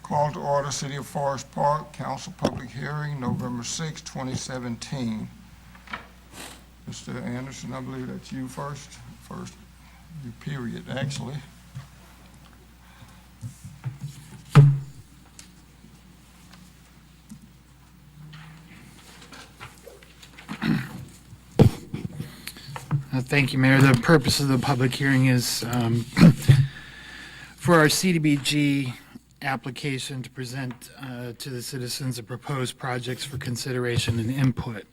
Call to order, City of Forest Park, Council Public Hearing, November 6, 2017. Mr. Anderson, I believe that's you first. You period, actually. Thank you, Mayor. The purpose of the public hearing is for our CDBG application to present to the citizens of proposed projects for consideration and input.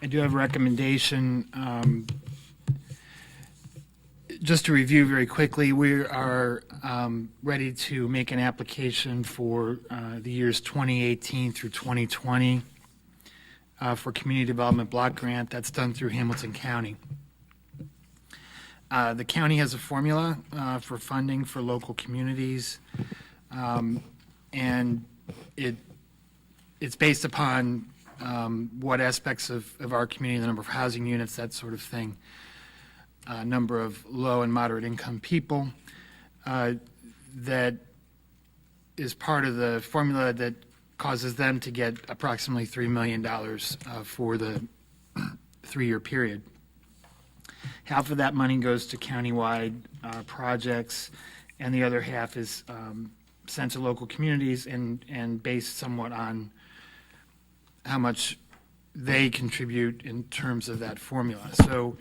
I do have a recommendation. Just to review very quickly, we are ready to make an application for the years 2018 through 2020 for Community Development Block Grant. That's done through Hamilton County. The county has a formula for funding for local communities, and it's based upon what aspects of our community, the number of housing units, that sort of thing, number of low and moderate income people. That is part of the formula that causes them to get approximately $3 million for the 3-year period. Half of that money goes to countywide projects, and the other half is sent to local communities and based somewhat on how much they contribute in terms of that formula. So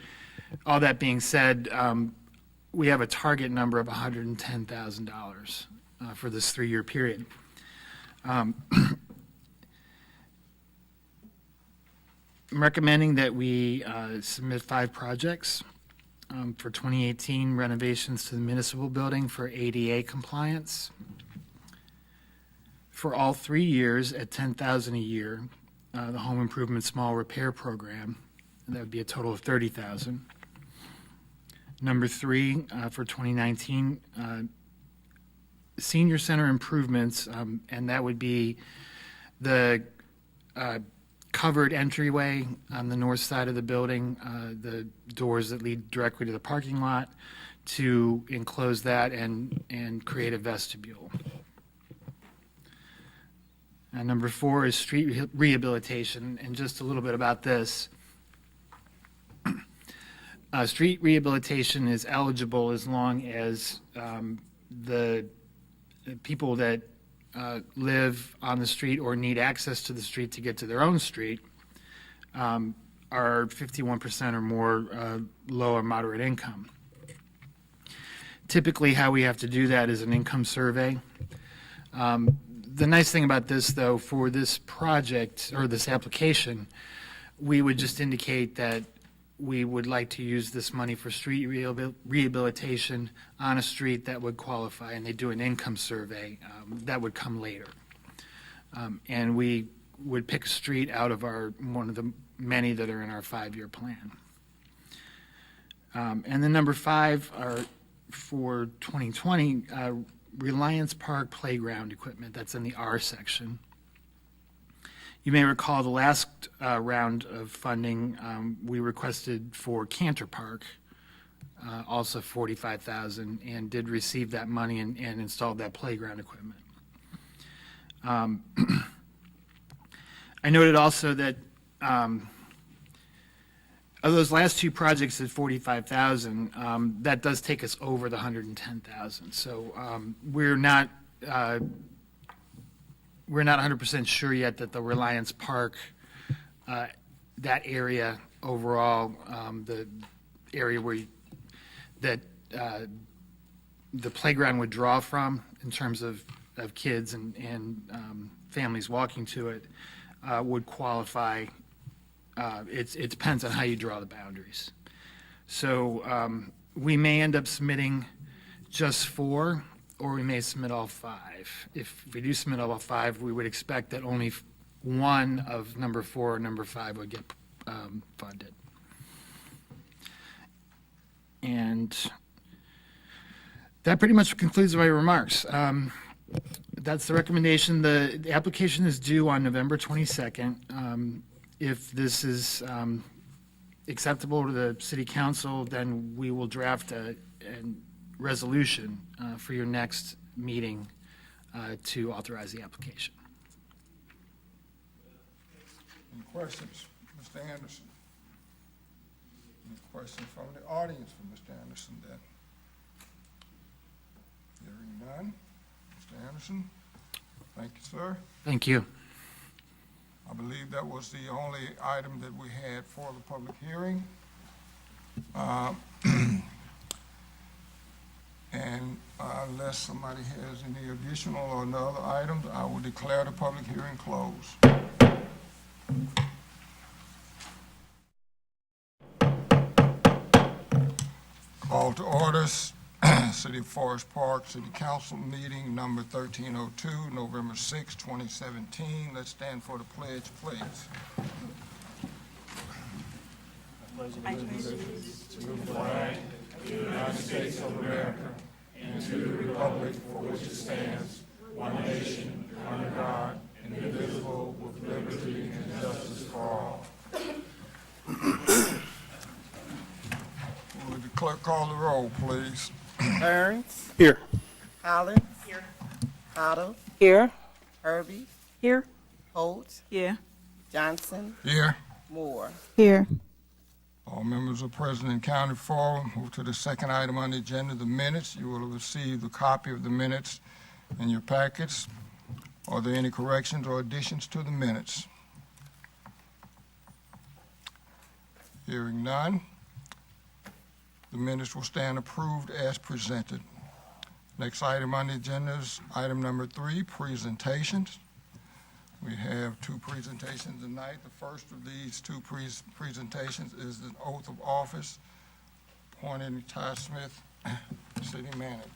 all that being said, we have a target number of $110,000 for this 3-year period. I'm recommending that we submit 5 projects for 2018 renovations to the municipal building for ADA compliance. For all 3 years at $10,000 a year, the home improvement small repair program, and that would be a total of $30,000. Number 3 for 2019, senior center improvements, and that would be the covered entryway on the north side of the building, the doors that lead directly to the parking lot, to enclose that and create a vestibule. And number 4 is street rehabilitation, and just a little bit about this. Street rehabilitation is eligible as long as the people that live on the street or need access to the street to get to their own street are 51% or more low or moderate income. Typically, how we have to do that is an income survey. The nice thing about this, though, for this project or this application, we would just indicate that we would like to use this money for street rehabilitation on a street that would qualify, and they do an income survey that would come later. And we would pick a street out of one of the many that are in our 5-year plan. And then number 5 are for 2020, Reliance Park playground equipment. That's in the R section. You may recall the last round of funding, we requested for Cantor Park, also $45,000, and did receive that money and installed that playground equipment. I noted also that of those last 2 projects at $45,000, that does take us over the $110,000. So we're not 100% sure yet that the Reliance Park, that area overall, the area where the playground would draw from in terms of kids and families walking to it, would qualify. It depends on how you draw the boundaries. So we may end up submitting just 4, or we may submit all 5. If we do submit all 5, we would expect that only one of number 4 or number 5 would get funded. And that pretty much concludes my remarks. That's the recommendation. The application is due on November 22nd. If this is acceptable to the City Council, then we will draft a resolution for your next meeting to authorize the application. Any questions, Mr. Anderson? Any questions from the audience for Mr. Anderson then? Hearing none. Mr. Anderson, thank you, sir. Thank you. I believe that was the only item that we had for the public hearing. And unless somebody has any additional or other items, I will declare the public hearing closed. Call to orders, City of Forest Park City Council meeting number 1302, November 6, 2017. Let's stand for the pledge, please. United States of America and to the republic for which it stands, one nation, under God, indivisible, with liberty and justice for all. Will the clerk call the roll, please? Burns. Here. Collins. Here. Otto. Here. Herbie. Here. Holt. Here. Johnson. Here. Moore. Here. All members of President County Forum, move to the second item on the agenda, the minutes. You will have received a copy of the minutes in your packets. Are there any corrections or additions to the minutes? Hearing none, the minutes will stand approved as presented. Next item on the agenda is item number 3, presentations. We have 2 presentations tonight. The first of these 2 presentations is the oath of office, appointing Ty Smith, city manager.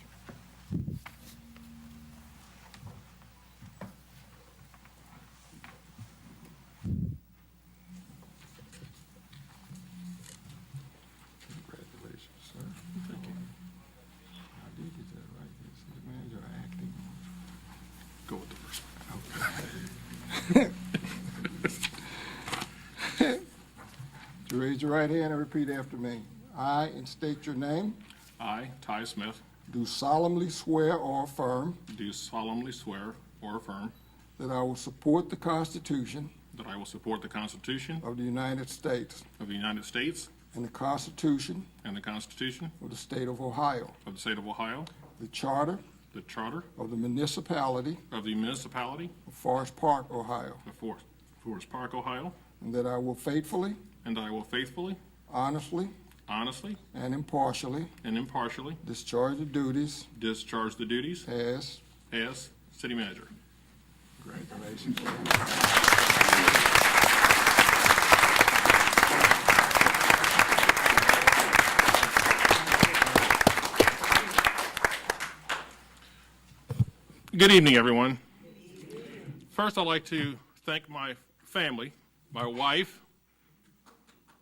Congratulations, sir. Thank you. How did you do that, right? City manager or acting? Go with the first one. Okay. You raise your right hand and repeat after me. I, and state your name, I, Ty Smith, do solemnly swear or affirm do solemnly swear or affirm that I will support the Constitution that I will support the Constitution of the United States of the United States and the Constitution and the Constitution of the State of Ohio, of the State of Ohio, the Charter the Charter of the Municipality of the Municipality of Forest Park, Ohio, of Forest Park, Ohio, and that I will faithfully, and that I will faithfully, honestly, honestly, and impartially and impartially discharge the duties discharge the duties as as City Manager. Congratulations. Good evening, everyone. First, I'd like to thank my family, my wife,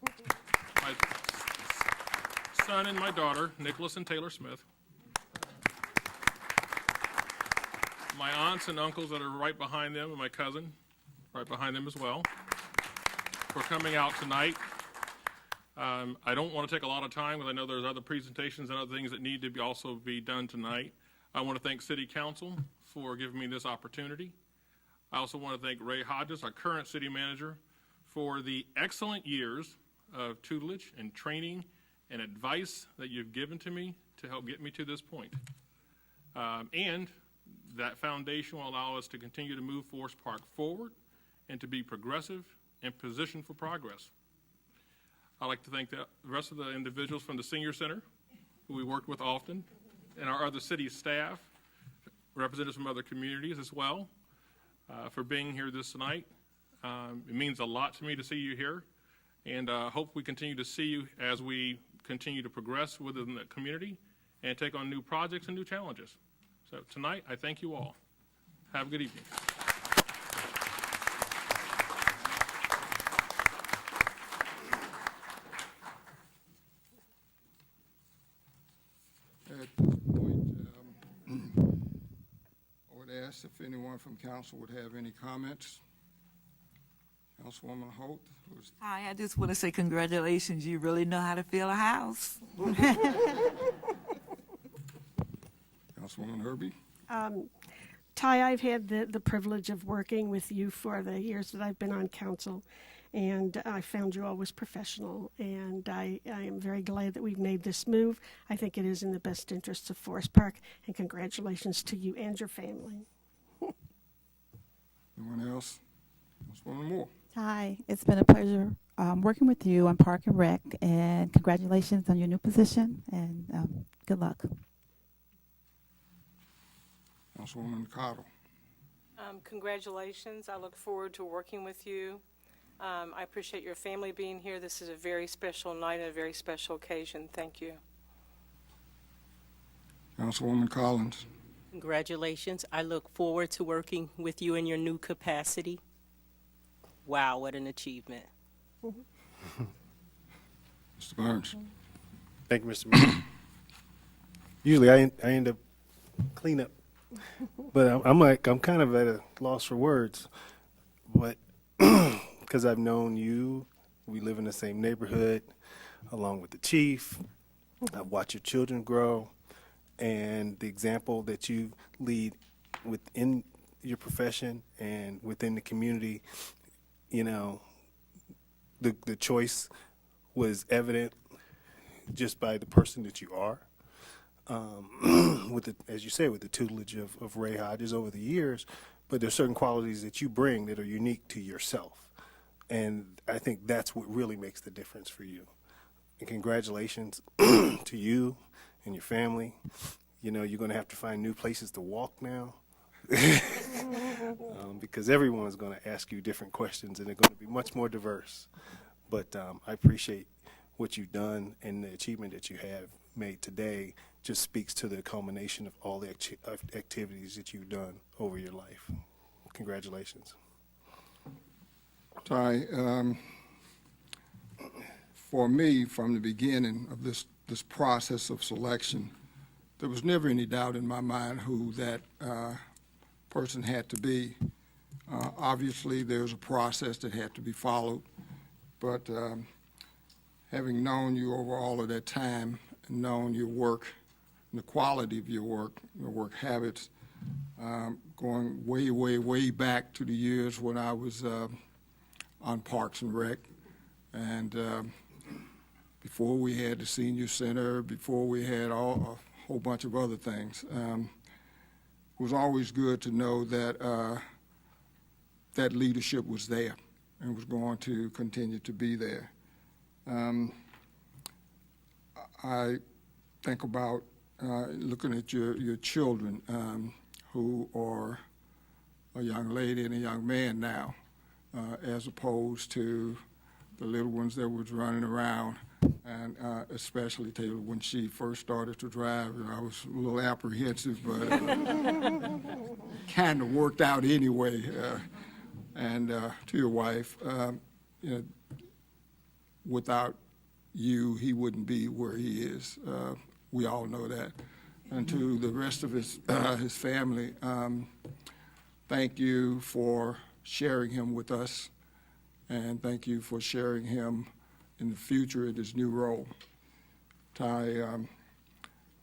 my son and my daughter, Nicholas and Taylor Smith, my aunts and uncles that are right behind them, and my cousin right behind them as well, for coming out tonight. I don't want to take a lot of time because I know there's other presentations and other things that need to also be done tonight. I want to thank City Council for giving me this opportunity. I also want to thank Ray Hodges, our current city manager, for the excellent years of tutelage and training and advice that you've given to me to help get me to this point. And that foundation will allow us to continue to move Forest Park forward and to be progressive and positioned for progress. I'd like to thank the rest of the individuals from the Senior Center, who we worked with often, and our other city staff, representatives from other communities as well, for being here this night. It means a lot to me to see you here, and hope we continue to see you as we continue to progress within the community and take on new projects and new challenges. So tonight, I thank you all. Have a good evening. At this point, I would ask if anyone from council would have any comments. Councilwoman Holt, who's Hi, I just want to say congratulations. You really know how to fill a house. Councilwoman Herbie. Ty, I've had the privilege of working with you for the years that I've been on council, and I found you always professional, and I am very glad that we've made this move. I think it is in the best interests of Forest Park, and congratulations to you and your family. Anyone else? Councilwoman Moore. Hi, it's been a pleasure working with you on Park and Rec, and congratulations on your new position, and good luck. Councilwoman Cottle. Congratulations. I look forward to working with you. I appreciate your family being here. This is a very special night and a very special occasion. Thank you. Councilwoman Collins. Congratulations. I look forward to working with you in your new capacity. Wow, what an achievement. Mr. Burns. Thank you, Mr. Mayor. Usually I end up cleanup, but I'm kind of at a loss for words. But because I've known you, we live in the same neighborhood, along with the chief. I've watched your children grow, and the example that you lead within your profession and within the community, you know, the choice was evident just by the person that you are. With the, as you say, with the tutelage of Ray Hodges over the years, but there's certain qualities that you bring that are unique to yourself. And I think that's what really makes the difference for you. And congratulations to you and your family. You know, you're going to have to find new places to walk now. Because everyone's going to ask you different questions, and they're going to be much more diverse. But I appreciate what you've done, and the achievement that you have made today just speaks to the culmination of all the activities that you've done over your life. Congratulations. Ty, for me, from the beginning of this process of selection, there was never any doubt in my mind who that person had to be. Obviously, there's a process that had to be followed, but having known you over all of that time and known your work and the quality of your work habits, going way, way, way back to the years when I was on Parks and Rec, and before we had the senior center, before we had a whole bunch of other things. It was always good to know that that leadership was there and was going to continue to be there. I think about looking at your children who are a young lady and a young man now, as opposed to the little ones that was running around, and especially Taylor when she first started to drive. I was a little apprehensive, but kind of worked out anyway. And to your wife, you know, without you, he wouldn't be where he is. We all know that. And to the rest of his family, thank you for sharing him with us, and thank you for sharing him in the future in his new role. Ty,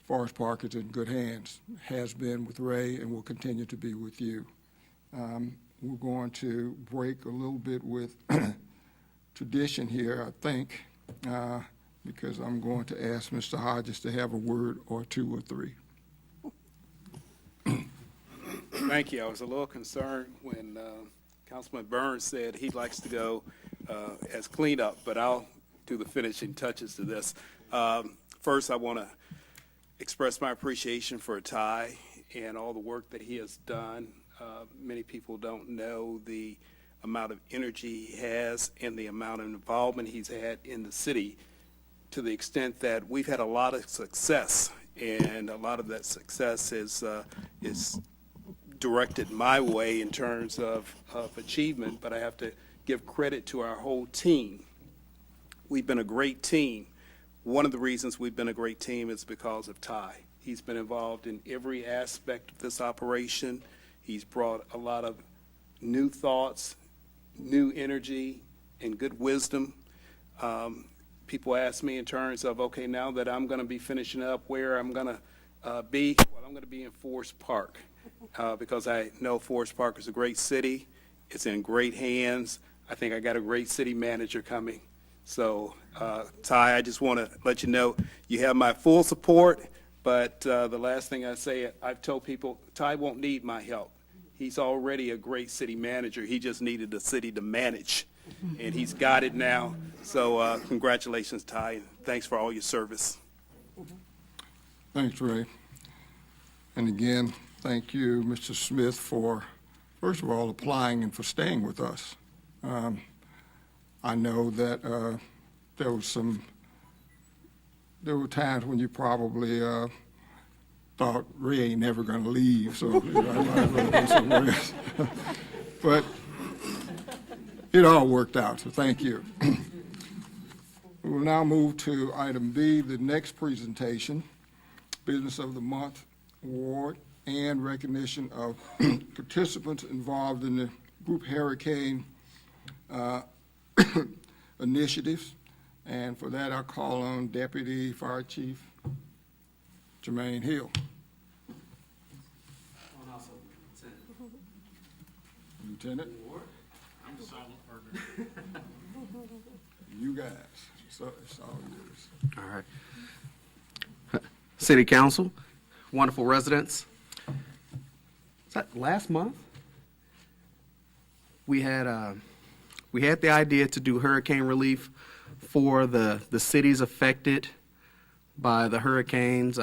Forest Park is in good hands, has been with Ray and will continue to be with you. We're going to break a little bit with tradition here, I think, because I'm going to ask Mr. Hodges to have a word or two or three. Thank you. I was a little concerned when Councilman Burns said he likes to go as cleanup, but I'll do the finishing touches to this. First, I want to express my appreciation for Ty and all the work that he has done. Many people don't know the amount of energy he has and the amount of involvement he's had in the city, to the extent that we've had a lot of success, and a lot of that success is directed my way in terms of achievement, but I have to give credit to our whole team. We've been a great team. One of the reasons we've been a great team is because of Ty. He's been involved in every aspect of this operation. He's brought a lot of new thoughts, new energy, and good wisdom. People ask me in terms of, okay, now that I'm going to be finishing up, where I'm going to be. Well, I'm going to be in Forest Park. because I know Forest Park is a great city. It's in great hands. I think I got a great city manager coming. So, Ty, I just want to let you know you have my full support, but the last thing I say, I've told people, Ty won't need my help. He's already a great city manager. He just needed the city to manage, and he's got it now. So congratulations, Ty, and thanks for all your service. Thanks, Ray. And again, thank you, Mr. Smith, for, first of all, applying and for staying with us. I know that there were times when you probably thought Ray ain't never going to leave, so I might as well go somewhere else. But it all worked out, so thank you. We will now move to item B, the next presentation, Business of the Month Award and recognition of participants involved in the group hurricane initiatives. And for that, I'll call on Deputy Fire Chief Jermaine Hill. Lieutenant? I'm the silent partner. You guys, so it's all yours. All right. City Council, wonderful residents. Is that last month? We had the idea to do hurricane relief for the cities affected by the hurricanes.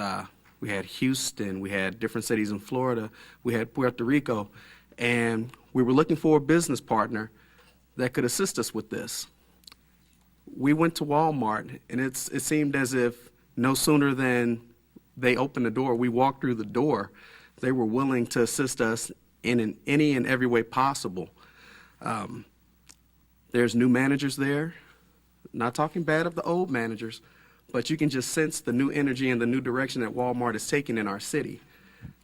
We had Houston, we had different cities in Florida, we had Puerto Rico, and we were looking for a business partner that could assist us with this. We went to Walmart, and it seemed as if no sooner than they opened the door, we walked through the door, they were willing to assist us in any and every way possible. There's new managers there, not talking bad of the old managers, but you can just sense the new energy and the new direction that Walmart is taking in our city,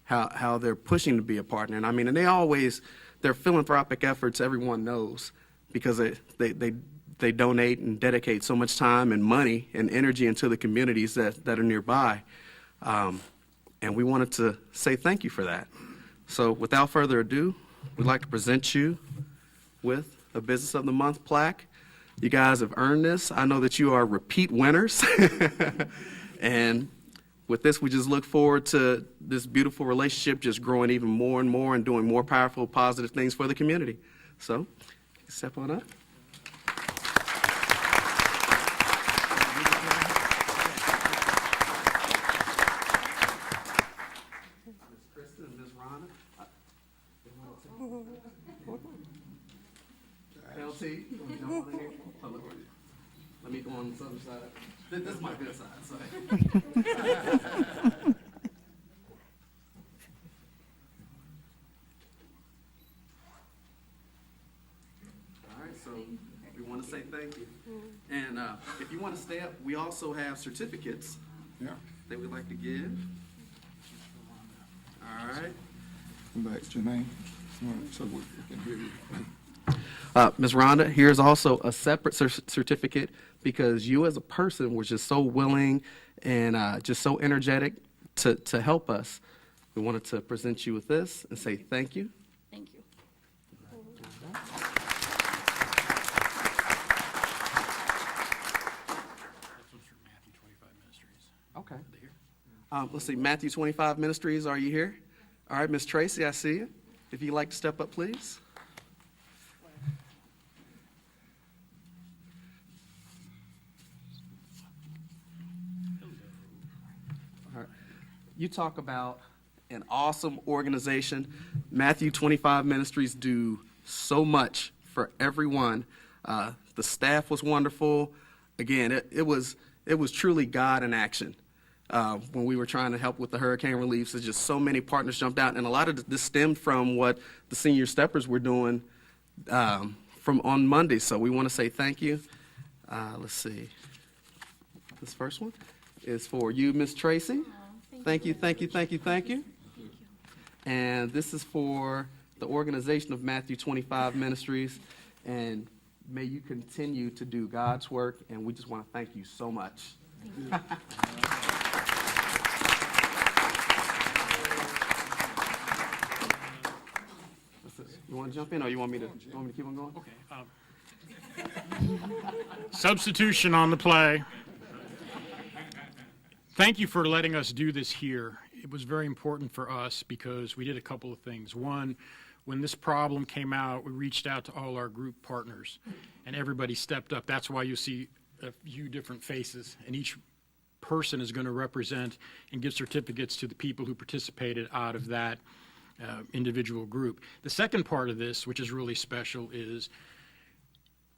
how they're pushing to be a partner. And I mean, and their philanthropic efforts, everyone knows, because they donate and dedicate so much time and money and energy into the communities that are nearby. And we wanted to say thank you for that. So without further ado, we'd like to present you with a Business of the Month plaque. You guys have earned this. I know that you are repeat winners. And with this, we just look forward to this beautiful relationship just growing even more and more and doing more powerful, positive things for the community. So, step on up. LT, let me go on this other side. This is my good side. All right, so we want to say thank you. And if you want to stay up, we also have certificates that we'd like to give. All right. Come back, Jermaine, so we can hear you. Ms. Rhonda, here's also a separate certificate because you as a person were just so willing and just so energetic to help us. We wanted to present you with this and say thank you. Thank you. Okay. Let's see, Matthew 25 Ministries, are you here? All right, Ms. Tracy, I see you. If you'd like to step up, please. All right. You talk about an awesome organization. Matthew 25 Ministries do so much for everyone. The staff was wonderful. Again, it was truly God in action. When we were trying to help with the hurricane reliefs, there's just so many partners jumped out, and a lot of this stemmed from what the senior steppers were doing from on Monday. So we want to say thank you. Let's see. This first one is for you, Miss Tracy. Thank you, thank you, thank you, thank you. And this is for the organization of Matthew 25 Ministries, and may you continue to do God's work, and we just want to thank you so much. to jump in, or you want me to keep on going? Substitution on the play. Thank you for letting us do this here. It was very important for us because we did a couple of things. One, when this problem came out, we reached out to all our group partners, and everybody stepped up. That's why you see a few different faces, and each person is going to represent and give certificates to the people who participated out of that individual group. The second part of this, which is really special, is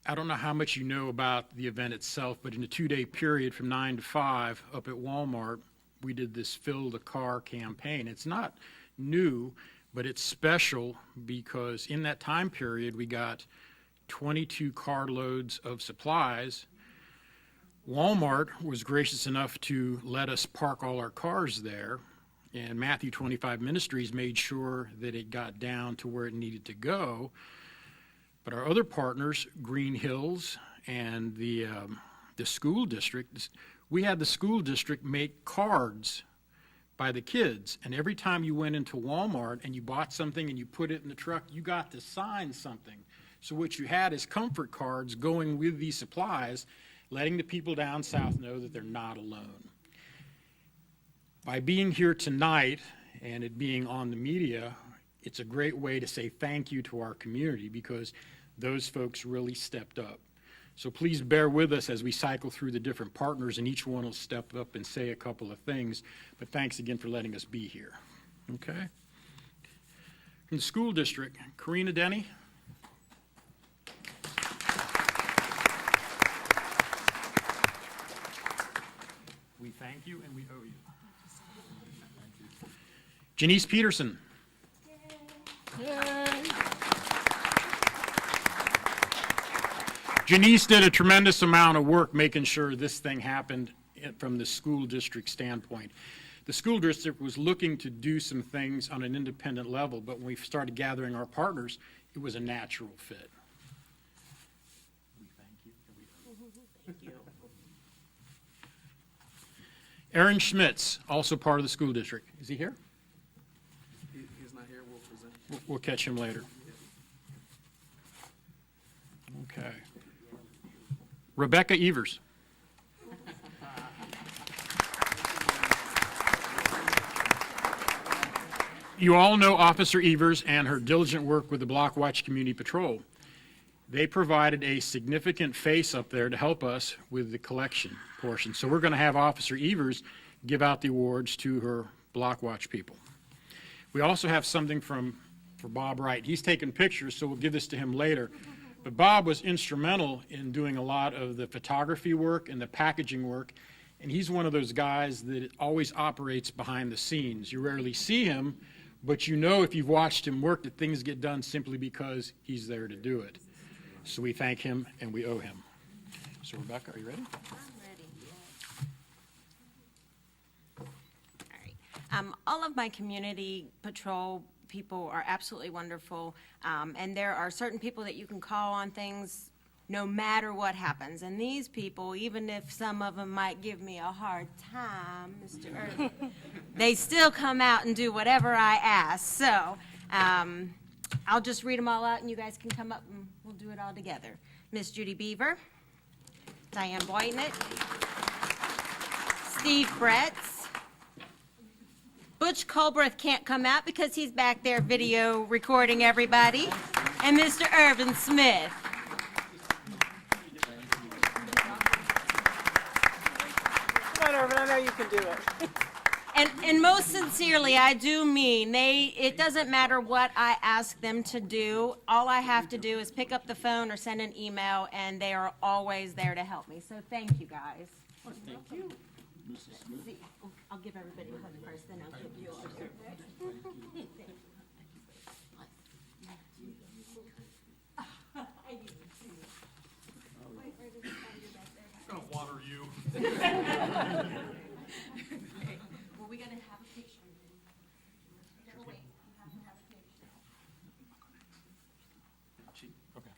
I don't know how much you know about the event itself, but in a 2-day period from 9 to 5 up at Walmart, we did this Fill the Car campaign. It's not new, but it's special because in that time period, we got 22 carloads of supplies. Walmart was gracious enough to let us park all our cars there, and Matthew 25 Ministries made sure that it got down to where it needed to go. But our other partners, Green Hills and the school district, we had the school district make cards by the kids. And every time you went into Walmart and you bought something and you put it in the truck, you got to sign something. So what you had is comfort cards going with these supplies, letting the people down south know that they're not alone. By being here tonight and it being on the media, it's a great way to say thank you to our community because those folks really stepped up. So please bear with us as we cycle through the different partners, and each one will step up and say a couple of things. But thanks again for letting us be here. Okay? From the school district, Karina Denny. We thank you and we owe you. Janice Peterson. Yay. Janice did a tremendous amount of work making sure this thing happened from the school district standpoint. The school district was looking to do some things on an independent level, but when we started gathering our partners, it was a natural fit. We thank you. Thank you. Aaron Schmitz, also part of the school district. Is he here? He's not here, we'll present. We'll catch him later. Okay. Rebecca Evers. You all know Officer Evers and her diligent work with the Block Watch Community Patrol. They provided a significant face up there to help us with the collection portion. So we're going to have Officer Evers give out the awards to her Block Watch people. We also have something for Bob Wright. He's taking pictures, so we'll give this to him later. But Bob was instrumental in doing a lot of the photography work and the packaging work, and he's one of those guys that always operates behind the scenes. You rarely see him, but you know if you've watched him work that things get done simply because he's there to do it. So we thank him and we owe him. So Rebecca, are you ready? I'm ready, yeah. All right. All of my community patrol people are absolutely wonderful, and there are certain people that you can call on things no matter what happens. And these people, even if some of them might give me a hard time, Mr. Irvin, they still come out and do whatever I ask. So I'll just read them all out, and you guys can come up and we'll do it all together. Miss Judy Beaver, Diane Boynett, Steve Bretz, Butch Colbreth can't come out because he's back there video recording everybody, and Mr. Irvin Smith. Come on, Irvin, I know you can do it. And most sincerely, I do mean, it doesn't matter what I ask them to do. All I have to do is pick up the phone or send an email, and they are always there to help me. So thank you, guys. Thank you. See, I'll give everybody a hug first, then I'll give you yours. I'm going to water you. Well, we got to have a picture. No, wait, you have to have a picture. Okay.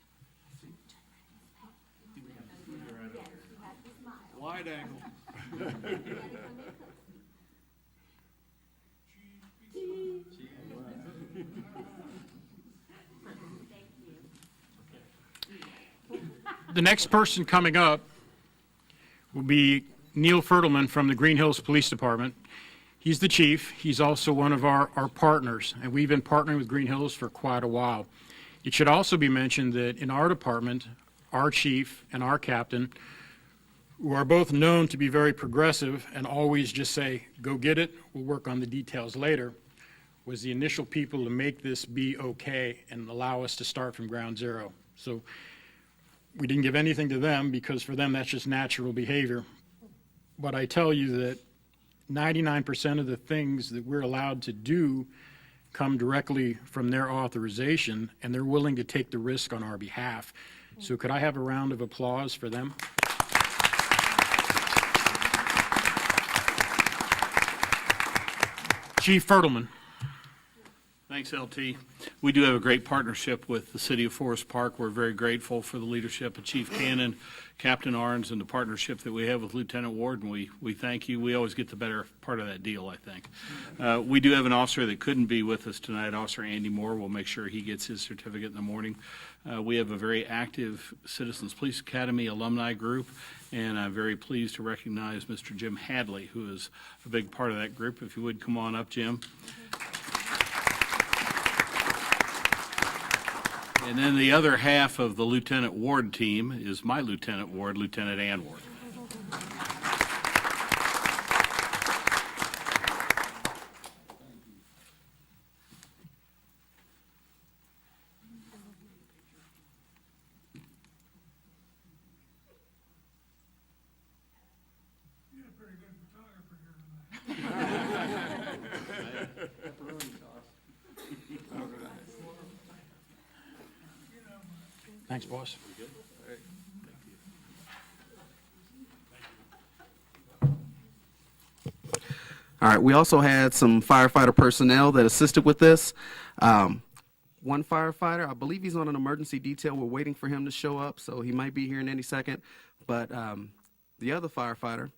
Wide angle. The next person coming up will be Neil Fertelman from the Green Hills Police Department. He's the chief. He's also one of our partners, and we've been partnering with Green Hills for quite a while. It should also be mentioned that in our department, our chief and our captain, who are both known to be very progressive and always just say, go get it, we'll work on the details later, was the initial people to make this be okay and allow us to start from ground zero. So we didn't give anything to them because for them that's just natural behavior. But I tell you that 99% of the things that we're allowed to do come directly from their authorization, and they're willing to take the risk on our behalf. So could I have a round of applause for them? Chief Fertelman. Thanks, LT. We do have a great partnership with the City of Forest Park. We're very grateful for the leadership of Chief Cannon, Captain Arns, and the partnership that we have with Lieutenant Ward, and we thank you. We always get the better part of that deal, I think. We do have an officer that couldn't be with us tonight, Officer Andy Moore. We'll make sure he gets his certificate in the morning. We have a very active Citizens Police Academy alumni group, and I'm very pleased to recognize Mr. Jim Hadley, who is a big part of that group. If you would come on up, Jim. And then the other half of the Lieutenant Ward team is my Lieutenant Ward, Lieutenant Ann Ward. Thanks, boss. All right, we also had some firefighter personnel that assisted with this. One firefighter, I believe he's on an emergency detail. We're waiting for him to show up, so he might be here in any second. But the other firefighter,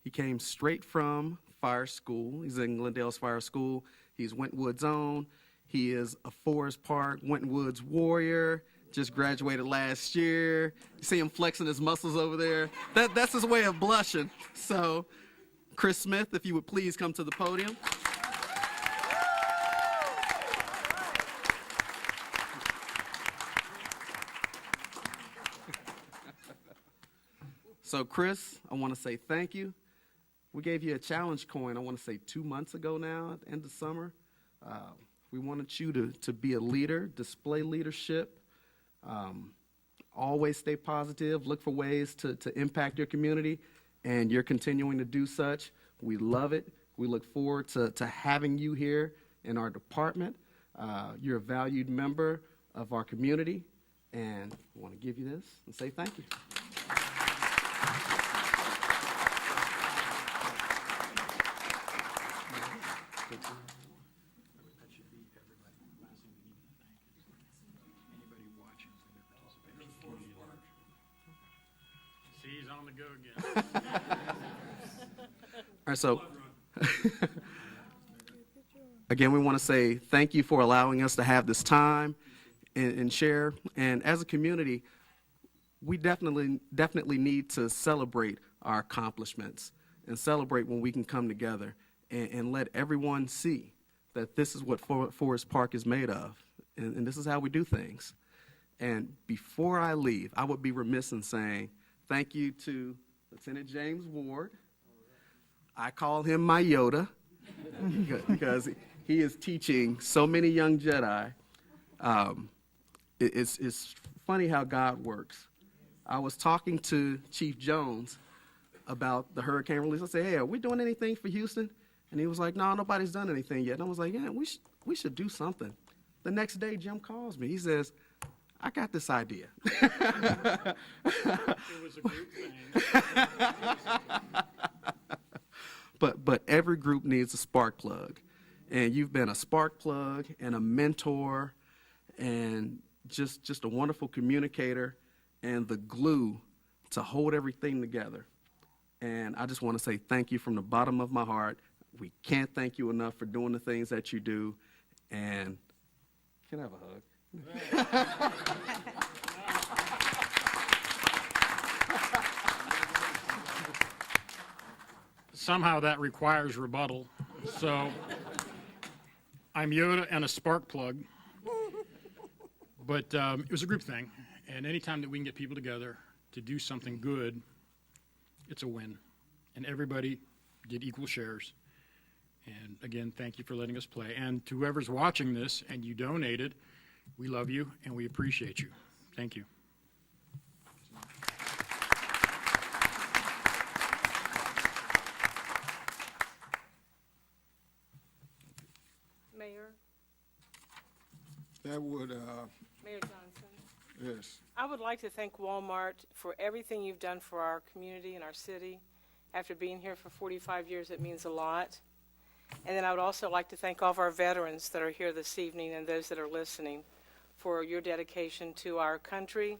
he came straight from fire school. He's in Glendale's fire school. He's Wentwood's own. He is a Forest Park Wentwood's warrior. Just graduated last year. You see him flexing his muscles over there. That's his way of blushing. So, Chris Smith, if you would please come to the podium. So, Chris, I want to say thank you. We gave you a challenge coin, I want to say 2 months ago now, at the end of summer. We wanted you to be a leader, display leadership. Always stay positive, look for ways to impact your community, and you're continuing to do such. We love it. We look forward to having you here in our department. You're a valued member of our community, and I want to give you this and say thank you. He's on the go again. All right, so again, we want to say thank you for allowing us to have this time and share. And as a community, we definitely need to celebrate our accomplishments and celebrate when we can come together and let everyone see that this is what Forest Park is made of, and this is how we do things. And before I leave, I would be remiss in saying thank you to Lieutenant James Ward. I call him my Yoda because he is teaching so many young Jedi. It's funny how God works. I was talking to Chief Jones about the hurricane release. I said, hey, are we doing anything for Houston? And he was like, no, nobody's done anything yet. And I was like, yeah, we should do something. The next day, Jim calls me. He says, I got this idea. It was a group thing. But every group needs a spark plug. And you've been a spark plug and a mentor and just a wonderful communicator and the glue to hold everything together. And I just want to say thank you from the bottom of my heart. We can't thank you enough for doing the things that you do. And can I have a hug? somehow that requires rebuttal. So I'm Yoda and a spark plug. But it was a group thing, and anytime that we can get people together to do something good, it's a win. And everybody did equal shares. And again, thank you for letting us play. And to whoever's watching this and you donated, we love you and we appreciate you. Thank you. Mayor, That would, Mayor Johnson. yes. I would like to thank Walmart for everything you've done for our community and our city. After being here for 45 years, it means a lot. And then I would also like to thank all of our veterans that are here this evening and those that are listening for your dedication to our country.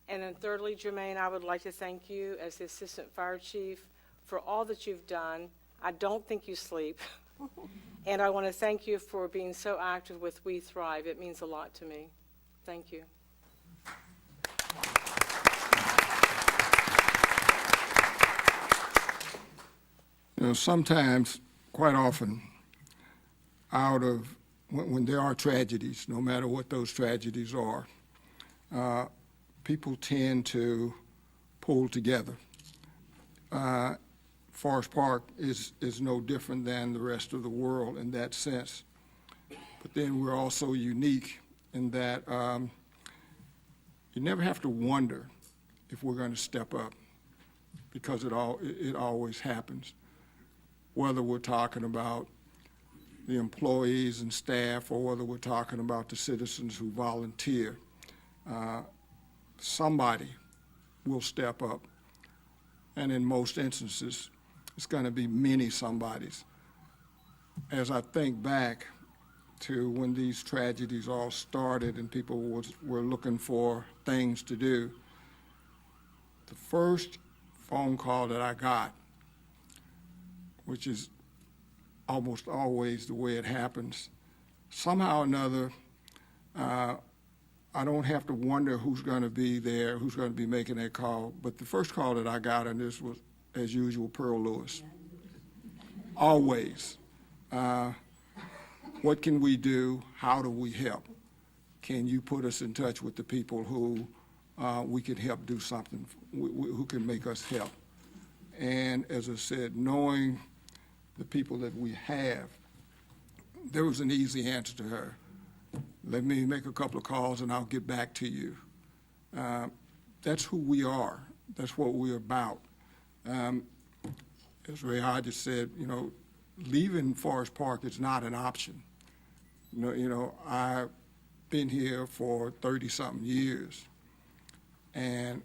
And then thirdly, Jermaine, I would like to thank you as the Assistant Fire Chief for all that you've done. I don't think you sleep. And I want to thank you for being so active with We Thrive. It means a lot to me. Thank you. You know, sometimes, quite often, when there are tragedies, no matter what those tragedies are, people tend to pull together. Forest Park is no different than the rest of the world in that sense. But then we're also unique in that you never have to wonder if we're going to step up, because it always happens. Whether we're talking about the employees and staff or whether we're talking about the citizens who volunteer, somebody will step up. And in most instances, it's going to be many somebodies. As I think back to when these tragedies all started and people were looking for things to do, the first phone call that I got, which is almost always the way it happens, somehow or another, I don't have to wonder who's going to be there, who's going to be making that call. But the first call that I got, and this was, as usual, Pearl Lewis. Always. What can we do? How do we help? Can you put us in touch with the people who we can help do something, who can make us help? And as I said, knowing the people that we have, there was an easy answer to her. Let me make a couple of calls and I'll get back to you. That's who we are. That's what we're about. As Ray Hodges said, you know, leaving Forest Park is not an option. You know, I've been here for 30-something years, and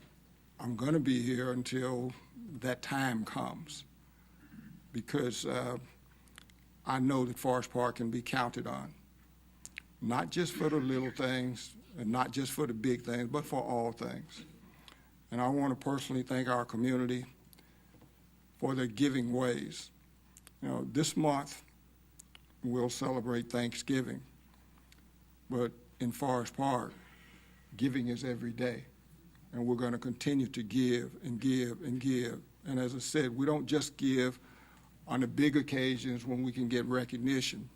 I'm going to be here until that time comes, because I know that Forest Park can be counted on, not just for the little things and not just for the big things, but for all things. And I want to personally thank our community for their giving ways. You know, this month we'll celebrate Thanksgiving, but in Forest Park, giving is every day. And we're going to continue to give and give and give. And as I said, we don't just give on the big occasions when we can get recognition.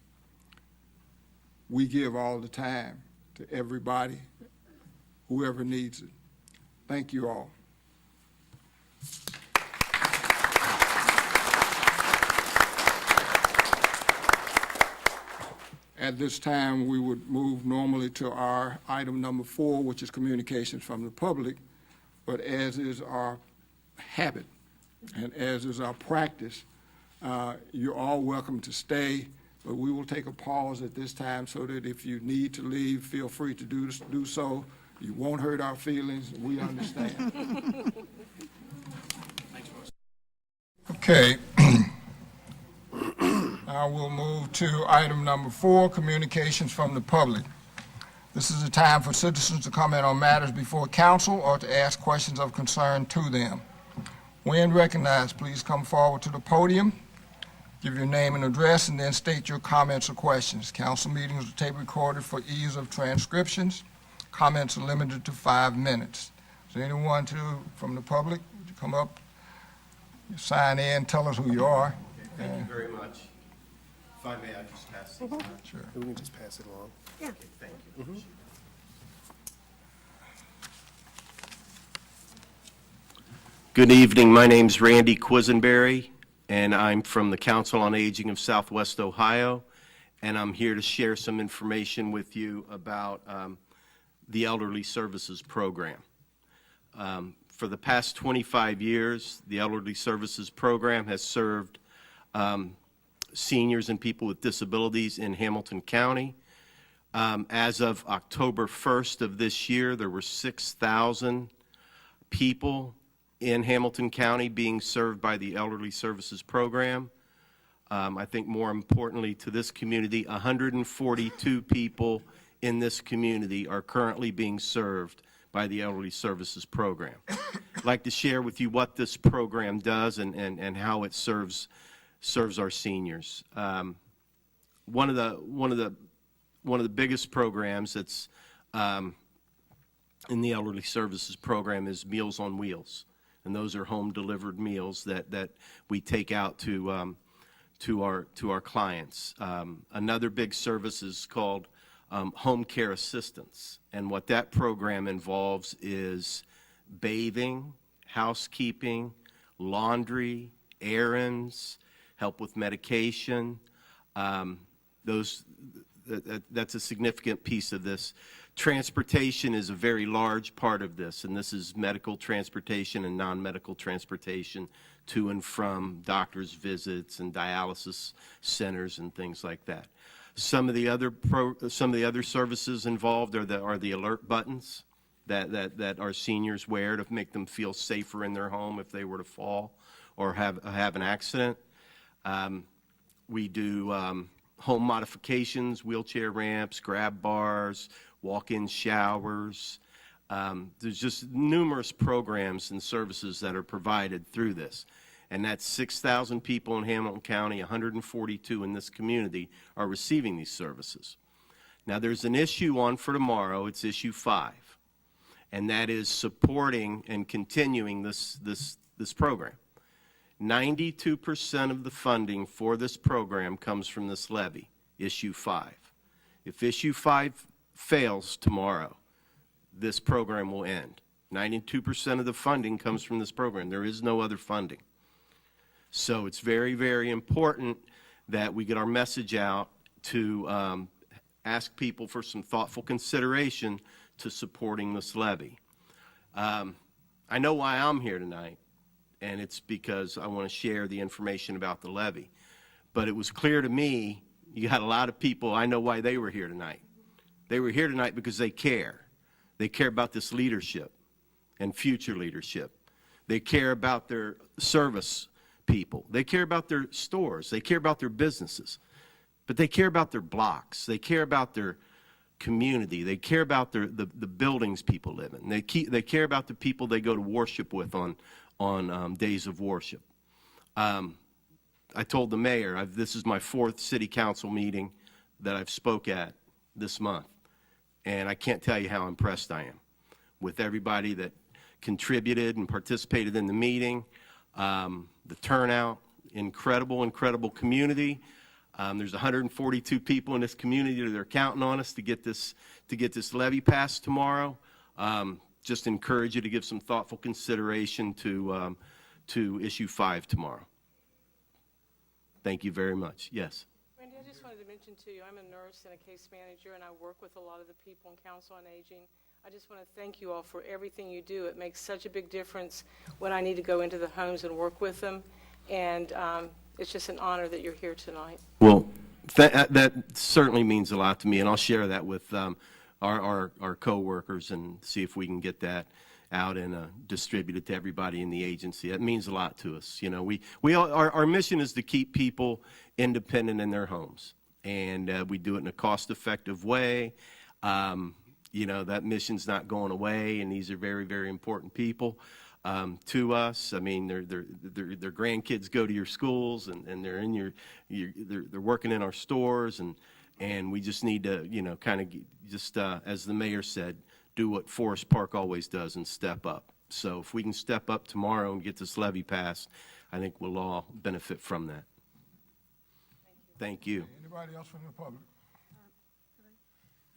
We give all the time to everybody, whoever needs it. Thank you all. At this time, we would move normally to our item number 4, which is communications from the public. But as is our habit and as is our practice, you're all welcome to stay, but we will take a pause at this time so that if you need to leave, feel free to do so. You won't hurt our feelings. We understand. Okay. Now we'll move to item number 4, communications from the public. This is a time for citizens to comment on matters before council or to ask questions of concern to them. When recognized, please come forward to the podium, give your name and address, and then state your comments or questions. Council meetings are tape recorded for ease of transcriptions. Comments are limited to 5 minutes. Is there anyone from the public to come up, sign in, tell us who you are. Thank you very much. If I may, I just pass these. Sure. We can just pass it along. Yeah. Thank you. Good evening. My name's Randy Quisenberry, and I'm from the Council on Aging of Southwest Ohio, and I'm here to share some information with you about the Elderly Services Program. For the past 25 years, the Elderly Services Program has served seniors and people with disabilities in Hamilton County. As of October 1st of this year, there were 6,000 people in Hamilton County being served by the Elderly Services Program. I think more importantly to this community, 142 people in this community are currently being served by the Elderly Services Program. I'd like to share with you what this program does and how it serves our seniors. One of the biggest programs that's in the Elderly Services Program is Meals on Wheels, and those are home delivered meals that we take out to our clients. Another big service is called home care assistance, and what that program involves is bathing, housekeeping, laundry, errands, help with medication. That's a significant piece of this. Transportation is a very large part of this, and this is medical transportation and non-medical transportation to and from doctor's visits and dialysis centers and things like that. Some of the other services involved are the alert buttons that our seniors wear to make them feel safer in their home if they were to fall or have an accident. We do home modifications, wheelchair ramps, grab bars, walk-in showers. There's just numerous programs and services that are provided through this. And that's 6,000 people in Hamilton County, 142 in this community are receiving these services. Now there's an issue on for tomorrow, it's issue 5, and that is supporting and continuing this program. 92% of the funding for this program comes from this levy, issue 5. If issue 5 fails tomorrow, this program will end. 92% of the funding comes from this program. There is no other funding. So it's very, very important that we get our message out to ask people for some thoughtful consideration to supporting this levy. I know why I'm here tonight, and it's because I want to share the information about the levy. But it was clear to me, you had a lot of people, I know why they were here tonight. They were here tonight because they care. They care about this leadership and future leadership. They care about their service people. They care about their stores. They care about their businesses. But they care about their blocks. They care about their community. They care about the buildings people live in. They care about the people they go to worship with on days of worship. I told the mayor, this is my 4th city council meeting that I've spoke at this month. And I can't tell you how impressed I am with everybody that contributed and participated in the meeting. The turnout, incredible community. There's 142 people in this community that are counting on us to get this levy passed tomorrow. Just encourage you to give some thoughtful consideration to issue 5 tomorrow. Thank you very much. Yes. Randy, I just wanted to mention to you, I'm a nurse and a case manager, and I work with a lot of the people in Council on Aging. I just want to thank you all for everything you do. It makes such a big difference when I need to go into the homes and work with them, and it's just an honor that you're here tonight. Well, that certainly means a lot to me, and I'll share that with our co-workers and see if we can get that out and distributed to everybody in the agency. That means a lot to us. You know, our mission is to keep people independent in their homes, and we do it in a cost-effective way. You know, that mission's not going away, and these are very, very important people to us. I mean, their grandkids go to your schools, and they're in they're working in our stores, and we just need to, you know, kind of just as the mayor said, do what Forest Park always does and step up. So if we can step up tomorrow and get this levy passed, I think we'll all benefit from that. Thank you. Anybody else from the public?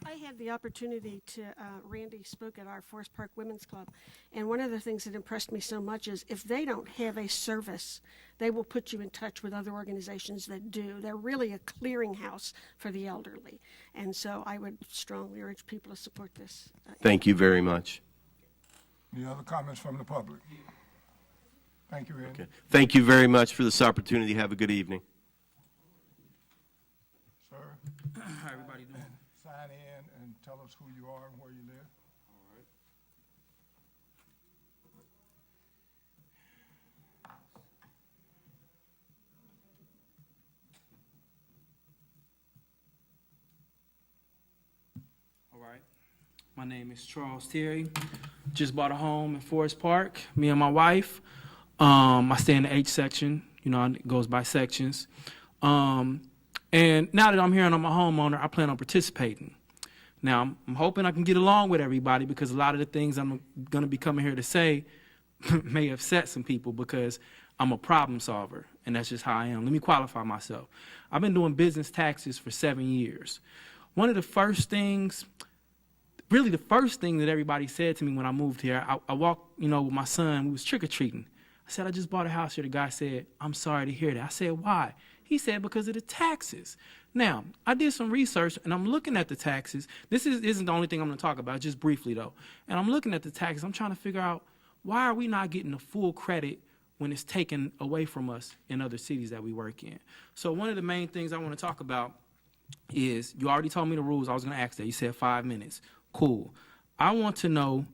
I had the opportunity to, Randy spoke at our Forest Park Women's Club, and one of the things that impressed me so much is if they don't have a service, they will put you in touch with other organizations that do. They're really a clearinghouse for the elderly, and so I would strongly urge people to support this. Thank you very much. Any other comments from the public? Thank you, Randy. Okay. Thank you very much for this opportunity. Have a good evening. Sir? How everybody doing? Sign in and tell us who you are and where you live. All right. My name is Charles Terry. Just bought a home in Forest Park, me and my wife. I stay in the H section, you know, it goes by sections. And now that I'm here and I'm a homeowner, I plan on participating. Now, I'm hoping I can get along with everybody because a lot of the things I'm going to be coming here to say may upset some people because I'm a problem solver, and that's just how I am. Let me qualify myself. I've been doing business taxes for 7 years. One of the first things, really the first thing that everybody said to me when I moved here, I walked, you know, with my son, we was trick-or-treating. I said, I just bought a house here. The guy said, I'm sorry to hear that. I said, why? He said, because of the taxes. Now, I did some research, and I'm looking at the taxes. This isn't the only thing I'm going to talk about, just briefly, though. And I'm looking at the taxes. I'm trying to figure out, why are we not getting the full credit when it's taken away from us in other cities that we work in? So one of the main things I want to talk about is, you already told me the rules. I was going to ask that. You said 5 minutes. Cool. I want to know,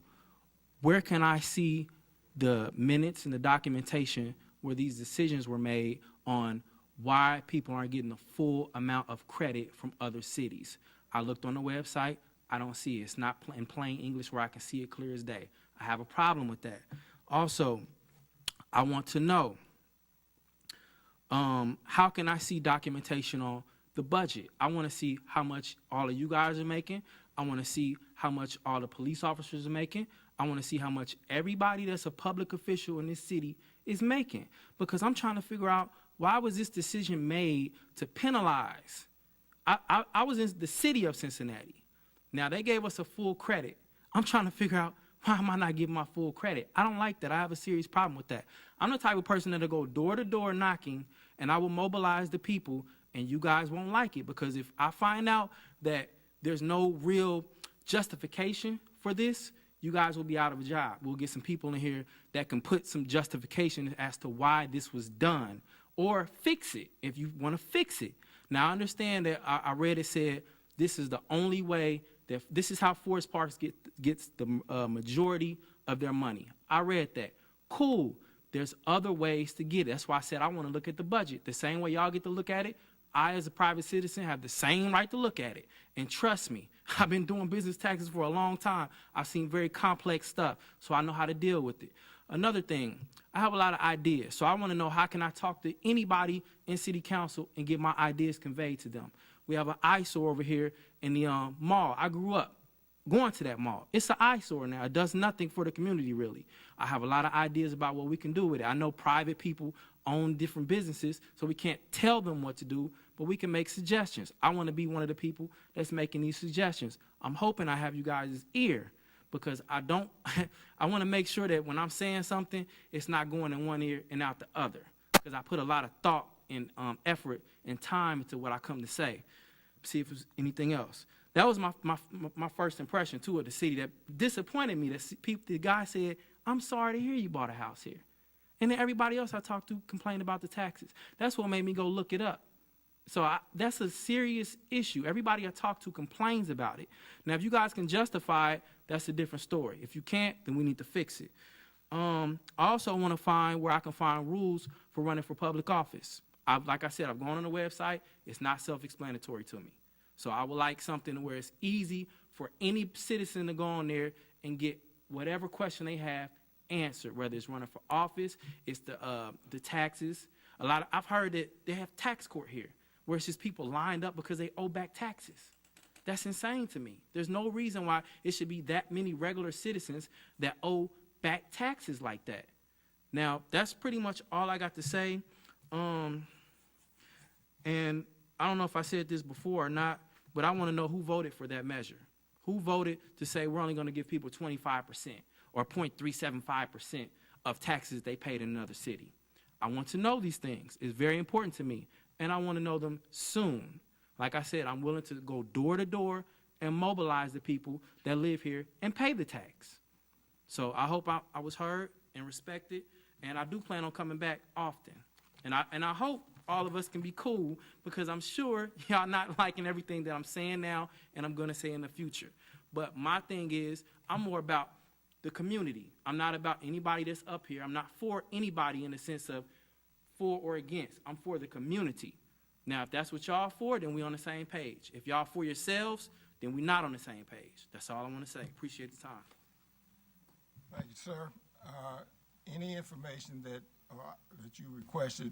where can I see the minutes and the documentation where these decisions were made on why people aren't getting the full amount of credit from other cities? I looked on the website. I don't see it. It's not in plain English where I can see it clear as day. I have a problem with that. Also, I want to know, how can I see documentation on the budget? I want to see how much all of you guys are making. I want to see how much all the police officers are making. I want to see how much everybody that's a public official in this city is making. Because I'm trying to figure out, why was this decision made to penalize? I was in the city of Cincinnati. Now, they gave us a full credit. I'm trying to figure out, why am I not getting my full credit? I don't like that. I have a serious problem with that. I'm the type of person that'll go door to door knocking, and I will mobilize the people, and you guys won't like it. Because if I find out that there's no real justification for this, you guys will be out of a job. We'll get some people in here that can put some justification as to why this was done, or fix it if you want to fix it. Now, I understand that I read it said this is the only way, that this is how Forest Parks gets the majority of their money. I read that. Cool. There's other ways to get it. That's why I said I want to look at the budget. The same way y'all get to look at it, I, as a private citizen, have the same right to look at it. And trust me, I've been doing business taxes for a long time. I've seen very complex stuff, so I know how to deal with it. Another thing, I have a lot of ideas, so I want to know, how can I talk to anybody in city council and get my ideas conveyed to them? We have an eyesore over here in the mall. I grew up going to that mall. It's an eyesore now. It does nothing for the community, really. I have a lot of ideas about what we can do with it. I know private people own different businesses, so we can't tell them what to do, but we can make suggestions. I want to be one of the people that's making these suggestions. I'm hoping I have you guys' ear, because I want to make sure that when I'm saying something, it's not going in one ear and out the other, because I put a lot of thought and effort and time into what I come to say. See if there's anything else. That was my first impression, too, of the city. That disappointed me. That the guy said, I'm sorry to hear you bought a house here. And then everybody else I talked to complained about the taxes. That's what made me go look it up. So that's a serious issue. Everybody I talk to complains about it. Now, if you guys can justify it, that's a different story. If you can't, then we need to fix it. I also want to find where I can find rules for running for public office. Like I said, I've gone on the website. It's not self-explanatory to me. So I would like something where it's easy for any citizen to go on there and get whatever question they have answered, whether it's running for office, it's the taxes. I've heard that they have tax court here, where it's just people lined up because they owe back taxes. That's insane to me. There's no reason why it should be that many regular citizens that owe back taxes like that. Now, that's pretty much all I got to say. And I don't know if I said this before or not, but I want to know who voted for that measure. Who voted to say we're only going to give people 25% or 0.375% of taxes they paid in another city? I want to know these things. It's very important to me, and I want to know them soon. Like I said, I'm willing to go door to door and mobilize the people that live here and pay the tax. So I hope I was heard and respected, and I do plan on coming back often. And I hope all of us can be cool, because I'm sure y'all not liking everything that I'm saying now and I'm going to say in the future. But my thing is, I'm more about the community. I'm not about anybody that's up here. I'm not for anybody in the sense of for or against. I'm for the community. Now, if that's what y'all for, then we on the same page. If y'all for yourselves, then we not on the same page. That's all I want to say. Appreciate the time. Thank you, sir. Any information that you requested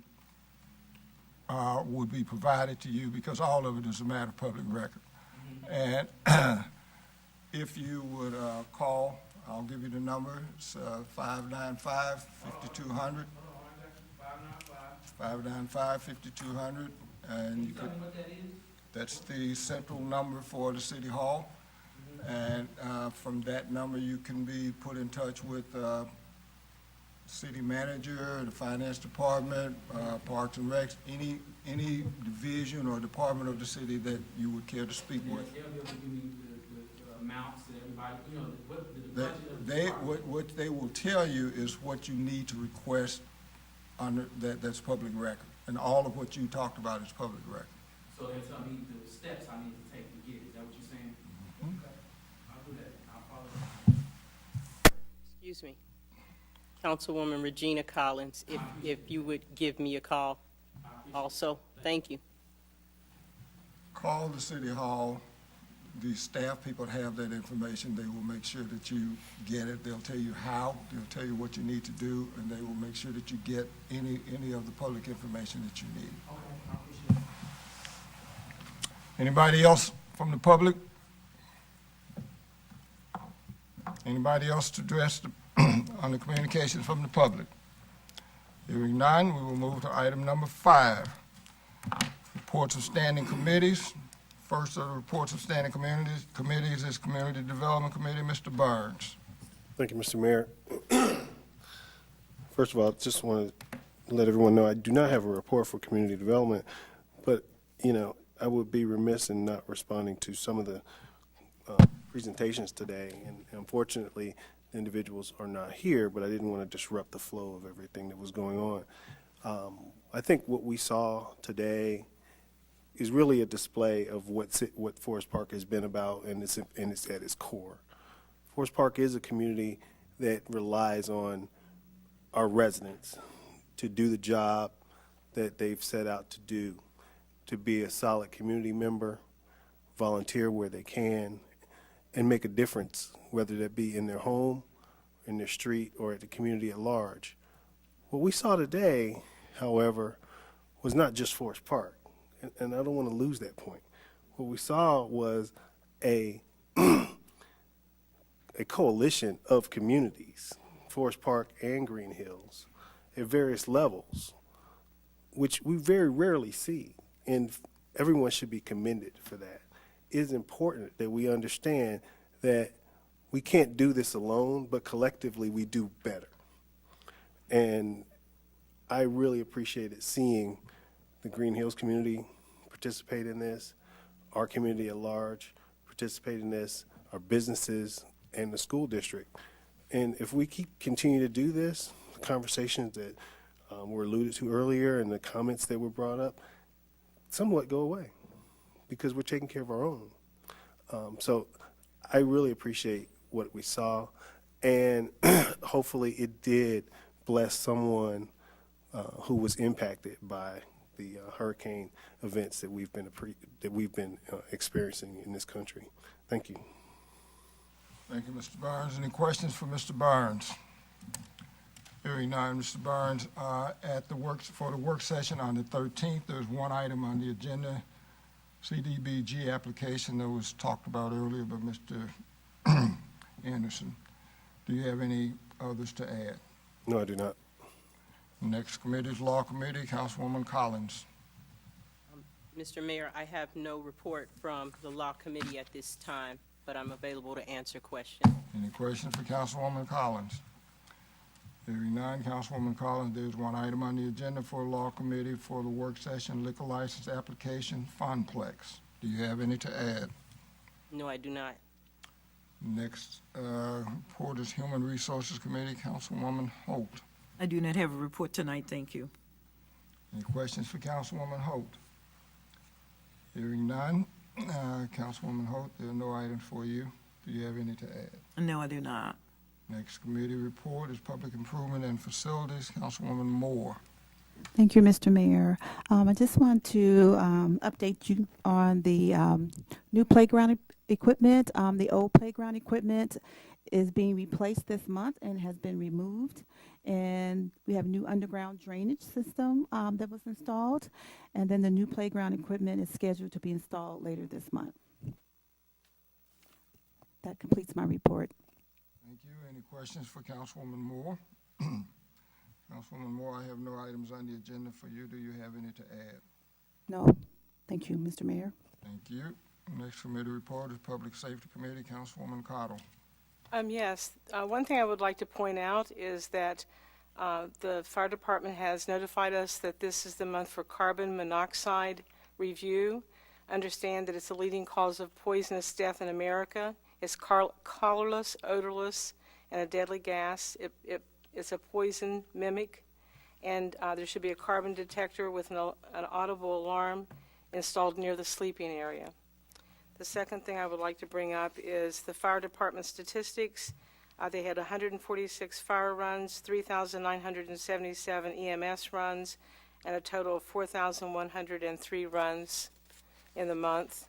would be provided to you, because all of it is a matter of public record. And if you would call, I'll give you the number. It's 595-5200. 595-5200. And you could, that's the central number for the City Hall. And from that number, you can be put in touch with city manager, the finance department, Parks and Recs, any division or department of the city that you would care to speak with. They'll be able to give me the amounts that everybody, you know, what the budget of the department. What they will tell you is what you need to request under that's public record, and all of what you talked about is public record. So they'll tell me the steps I need to take to get it. Is that what you're saying? Okay. I'll do that. I'll follow that. Excuse me. Councilwoman Regina Collins, if you would give me a call also. Thank you. Call the City Hall. The staff people have that information. They will make sure that you get it. They'll tell you how. They'll tell you what you need to do, and they will make sure that you get any of the public information that you need. Okay, I appreciate it. Anybody else from the public? Anybody else to address on the communications from the public? Hearing none, we will move to item number 5. Reports of standing committees. First of the reports of standing committees is Community Development Committee, Mr. Burns. Thank you, Mr. Mayor. First of all, I just want to let everyone know I do not have a report for community development, but, you know, I would be remiss in not responding to some of the presentations today, and unfortunately, the individuals are not here, but I didn't want to disrupt the flow of everything that was going on. I think what we saw today is really a display of what Forest Park has been about, and it's at its core. Forest Park is a community that relies on our residents to do the job that they've set out to do, to be a solid community member, volunteer where they can, and make a difference, whether that be in their home, in their street, or at the community at large. What we saw today, however, was not just Forest Park, and I don't want to lose that point. What we saw was a coalition of communities, Forest Park and Green Hills, at various levels, which we very rarely see, and everyone should be commended for that. It is important that we understand that we can't do this alone, but collectively we do better. And I really appreciated seeing the Green Hills community participate in this, our community at large participate in this, our businesses, and the school district. And if we continue to do this, the conversations that were alluded to earlier and the comments that were brought up somewhat go away because we're taking care of our own. So I really appreciate what we saw, and hopefully it did bless someone who was impacted by the hurricane events that we've been experiencing in this country. Thank you. Thank you, Mr. Burns. Any questions for Mr. Burns? Hearing none, Mr. Burns, for the work session on the 13th, there's one item on the agenda, CDBG application that was talked about earlier by Mr. Anderson. Do you have any others to add? No, I do not. Next committee is Law Committee, Councilwoman Collins. Mr. Mayor, I have no report from the Law Committee at this time, but I'm available to answer questions. Any questions for Councilwoman Collins? Hearing none, Councilwoman Collins, there's one item on the agenda for Law Committee for the work session, liquor license application, Funplex. Do you have any to add? No, I do not. Next report is Human Resources Committee, Councilwoman Holt. I do not have a report tonight, thank you. Any questions for Councilwoman Holt? Hearing none, Councilwoman Holt, there are no items for you. Do you have any to add? No, I do not. Next committee report is Public Improvement and Facilities, Councilwoman Moore. Thank you, Mr. Mayor. I just want to update you on the new playground equipment. The old playground equipment is being replaced this month and has been removed. And we have a new underground drainage system that was installed. And then the new playground equipment is scheduled to be installed later this month. That completes my report. Thank you. Any questions for Councilwoman Moore? Councilwoman Moore, I have no items on the agenda for you. Do you have any to add? No. Thank you, Mr. Mayor. Thank you. Next committee report is Public Safety Committee, Councilwoman Cottle. Yes, one thing I would like to point out is that the fire department has notified us that this is the month for carbon monoxide review. Understand that it's the leading cause of poisonous death in America. It's colorless, odorless, and a deadly gas. It's a poison mimic, and there should be a carbon detector with an audible alarm installed near the sleeping area. The second thing I would like to bring up is the fire department statistics. They had 146 fire runs, 3,977 EMS runs, and a total of 4,103 runs in the month.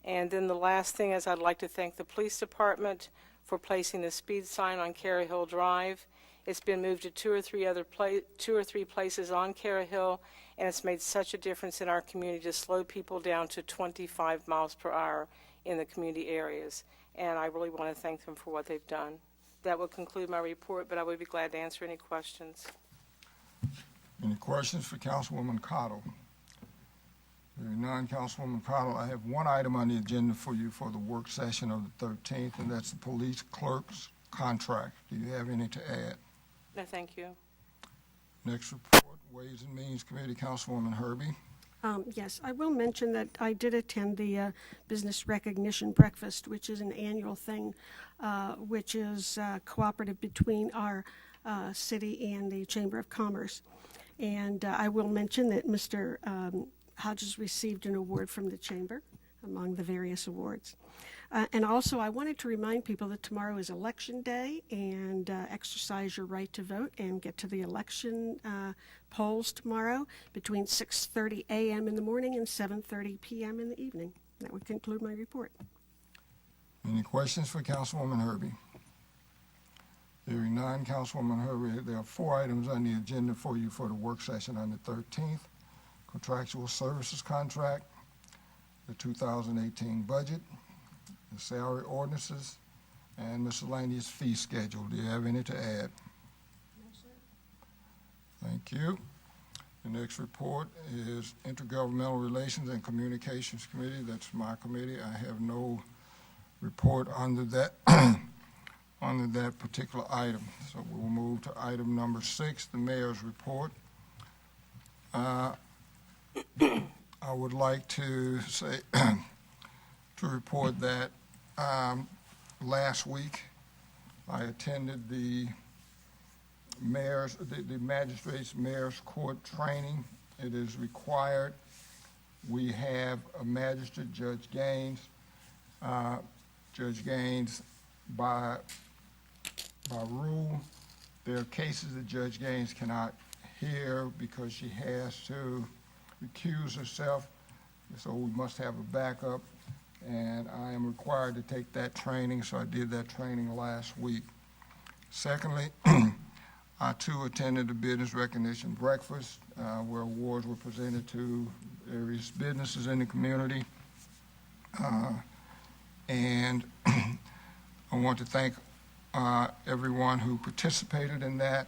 And then the last thing is I'd like to thank the police department for placing the speed sign on Cara Hill Drive. It's been moved to two or three places on Cara Hill, and it's made such a difference in our community to slow people down to 25 miles per hour in the community areas. And I really want to thank them for what they've done. That will conclude my report, but I would be glad to answer any questions. Any questions for Councilwoman Cottle? Hearing none, Councilwoman Cottle, I have one item on the agenda for you for the work session of the 13th, and that's the police clerk's contract. Do you have any to add? No, thank you. Next report, Ways and Means Committee, Councilwoman Herbie. Yes, I will mention that I did attend the Business Recognition Breakfast, which is an annual thing, which is cooperative between our city and the Chamber of Commerce. And I will mention that Mr. Hodges received an award from the Chamber among the various awards. And also, I wanted to remind people that tomorrow is Election Day, and exercise your right to vote and get to the election polls tomorrow between 6:30 a.m. in the morning and 7:30 p.m. in the evening. That would conclude my report. Any questions for Councilwoman Herbie? Hearing none, Councilwoman Herbie, there are 4 items on the agenda for you for the work session on the 13th. Contractual services contract, the 2018 budget, the salary ordinances, and miscellaneous fee schedule. Do you have any to add? No, sir. Thank you. The next report is Intergovernmental Relations and Communications Committee. That's my committee. I have no report under that under that particular item. So we'll move to item number 6, the mayor's report. I would like to say to report that last week I attended the magistrate's mayor's court training. It is required. We have a magistrate, Judge Gaines. Judge Gaines, by rule, there are cases that Judge Gaines cannot hear because she has to recuse herself, so we must have a backup, and I am required to take that training, so I did that training last week. Secondly, I too attended the business recognition breakfast where awards were presented to various businesses in the community, and I want to thank everyone who participated in that.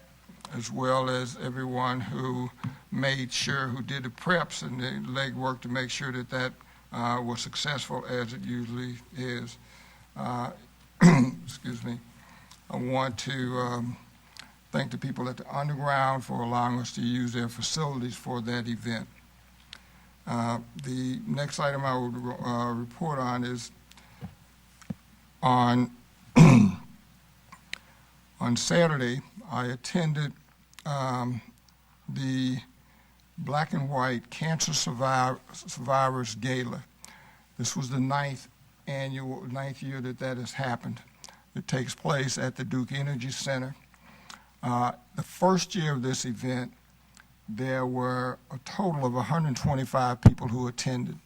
as well as everyone who made sure, who did the preps and the legwork to make sure that that was successful, as it usually is. Excuse me. I want to thank the people at the Underground for allowing us to use their facilities for that event. The next item I will report on is on on Saturday, I attended the Black and White Cancer Survivors Gala. This was the ninth year that has happened. It takes place at the Duke Energy Center. The first year of this event, there were a total of 125 people who attended.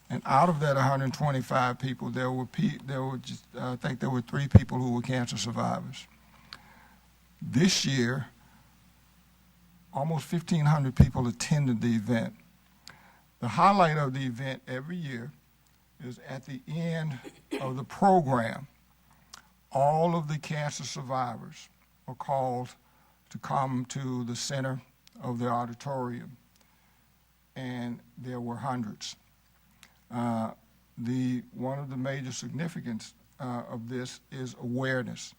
And out of that 125 people, I think there were 3 people who were cancer survivors. This year, almost 1,500 people attended the event. The highlight of the event every year is at the end of the program, all of the cancer survivors are called to come to the center of the auditorium, and there were hundreds. One of the major significance of this is awareness,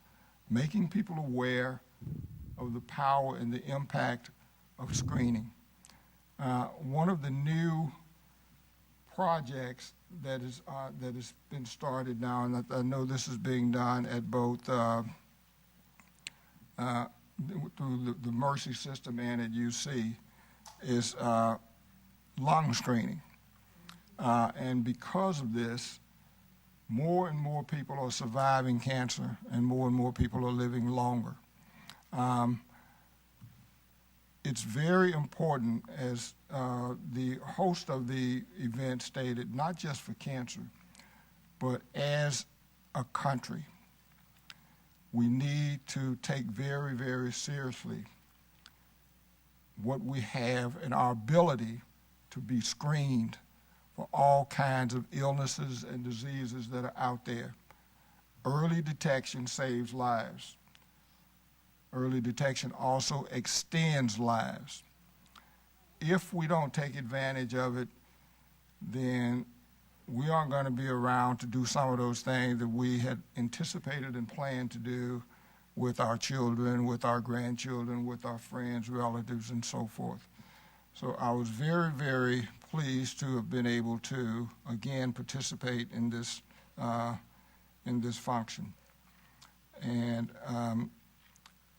making people aware of the power and the impact of screening. One of the new projects that has been started now, and I know this is being done at both through the Mercy system and at UC, is lung screening. And because of this, more and more people are surviving cancer, and more people are living longer. It's very important, as the host of the event stated, not just for cancer, but as a country, we need to take very, very seriously what we have and our ability to be screened for all kinds of illnesses and diseases that are out there. Early detection saves lives. Early detection also extends lives. If we don't take advantage of it, then we aren't going to be around to do some of those things that we had anticipated and planned to do with our children, with our grandchildren, with our friends, relatives, and so forth. So I was very, very pleased to have been able to, again, participate in this function. And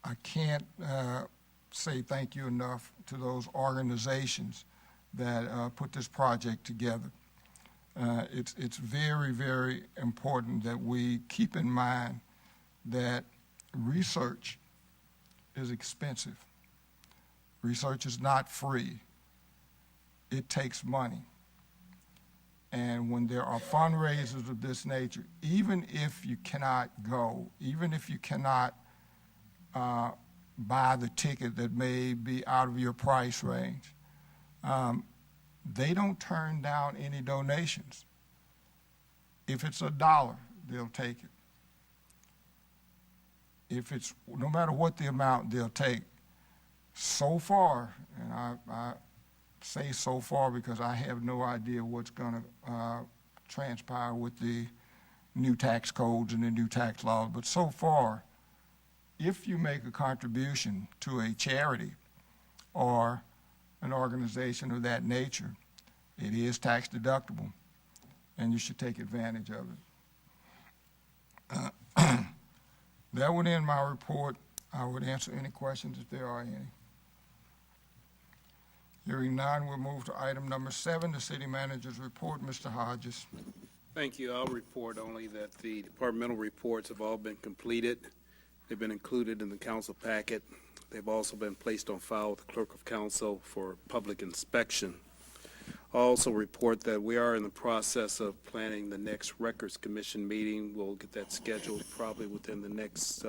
I can't say thank you enough to those organizations that put this project together. It's very, very important that we keep in mind that research is expensive. Research is not free. It takes money. And when there are fundraisers of this nature, even if you cannot go, even if you cannot buy the ticket that may be out of your price range, they don't turn down any donations. If it's $1, they'll take it. If it's, no matter what the amount, they'll take. So far, and I say so far because I have no idea what's going to transpire with the new tax codes and the new tax laws, but so far, if you make a contribution to a charity or an organization of that nature, it is tax deductible, and you should take advantage of it. That would end my report. I would answer any questions if there are any. Hearing none, we'll move to item number 7, the city manager's report. Mr. Hodges. Thank you. I'll report only that the departmental reports have all been completed. They've been included in the council packet. They've also been placed on file with the clerk of council for public inspection. I'll also report that we are in the process of planning the next Records Commission meeting. We'll get that scheduled probably within the next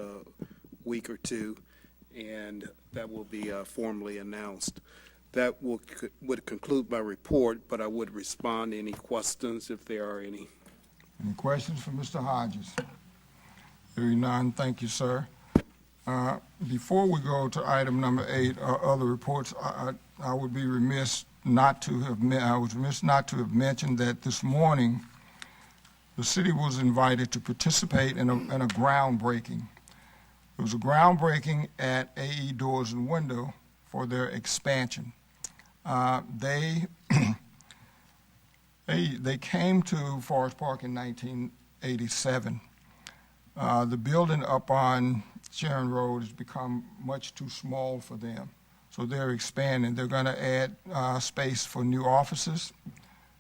week or two, and that will be formally announced. That would conclude my report, but I would respond to any questions if there are any. Any questions for Mr. Hodges? Hearing none, thank you, sir. Before we go to item number 8, other reports, I would be remiss not to have, I was remiss not to have mentioned that this morning, the city was invited to participate in a groundbreaking. It was a groundbreaking at AE Doors and Window for their expansion. They came to Forest Park in 1987. The building up on Sharon Road has become much too small for them, so they're expanding. They're going to add space for new offices.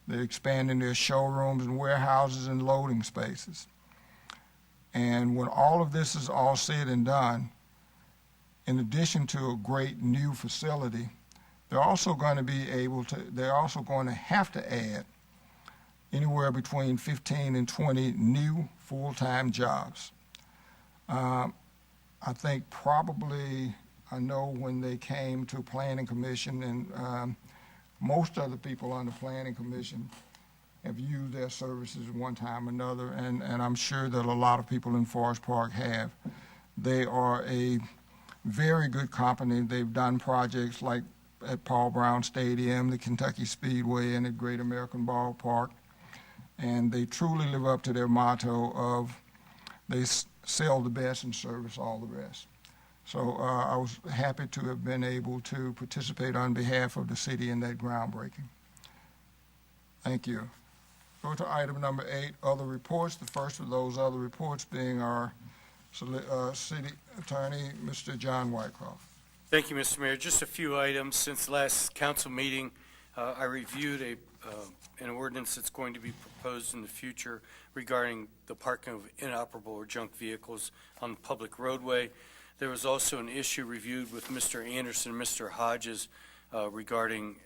They're expanding their showrooms and warehouses and loading spaces. And when all of this is all said and done, in addition to a great new facility, they're also going to have to add anywhere between 15 and 20 new full-time jobs. I think probably, I know when they came to Planning Commission, and most of the people on the Planning Commission have used their services at one time or another, and I'm sure that a lot of people in Forest Park have. They are a very good company. They've done projects like at Paul Brown Stadium, the Kentucky Speedway, and at Great American Ballpark. And they truly live up to their motto of they sell the best and service all the rest. So I was happy to have been able to participate on behalf of the city in that groundbreaking. Thank you. Go to item number 8, other reports. The first of those other reports being our city attorney, Mr. John Wyckoff. Thank you, Mr. Mayor. Just a few items. Since the last council meeting, I reviewed an ordinance that's going to be proposed in the future regarding the parking of inoperable or junk vehicles on the public roadway. There was also an issue reviewed with Mr. Anderson and Mr. Hodges regarding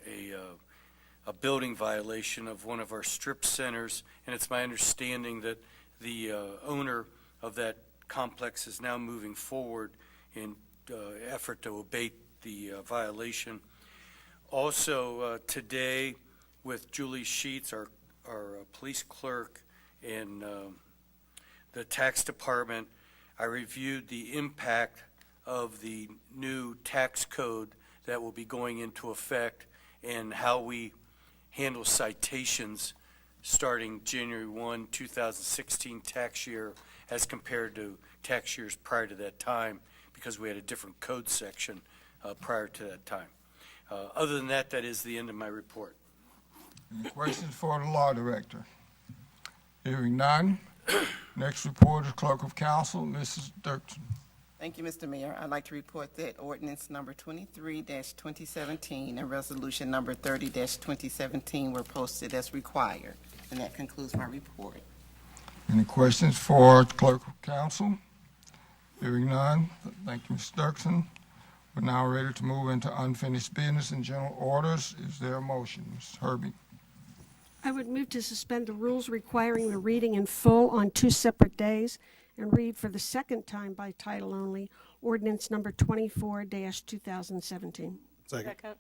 a building violation of one of our strip centers, and it's my understanding that the owner of that complex is now moving forward in effort to abate the violation. Also today, with Julie Sheets, our police clerk, and the tax department, I reviewed the impact of the new tax code that will be going into effect and how we handle citations starting January 1, 2016 tax year as compared to tax years prior to that time, because we had a different code section prior to that time. Other than that, that is the end of my report. Any questions for the law director? Hearing none. Next report is Clerk of Council, Mrs. Dirksen. Thank you, Mr. Mayor. I'd like to report that ordinance number 23-2017 and resolution number 30-2017 were posted as required. And that concludes my report. Any questions for Clerk of Council? Hearing none. Thank you, Ms. Dirksen. We're now ready to move into unfinished business and general orders. Is there a motion? Ms. Herbie. I would move to suspend the rules requiring the reading in full on 2 separate days and read for the second time by title only, ordinance number 24-2017. Second.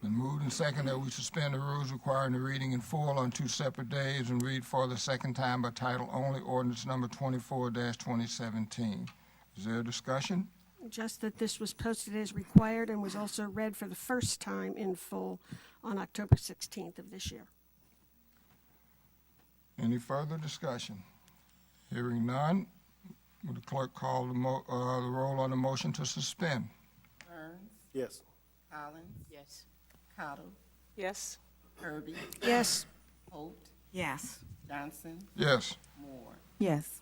Been moved and seconded that we suspend the rules requiring the reading in full on 2 separate days and read for the second time by title only, ordinance number 24-2017. Is there a discussion? Just that this was posted as required and was also read for the first time in full on October 16th of this year. Any further discussion? Hearing none, would the clerk call the roll on the motion to suspend? Burns, Yes. Collins, Yes. Cottle, Yes. Herbie, Yes. Holt, Yes. Johnson, Yes. Moore. Yes.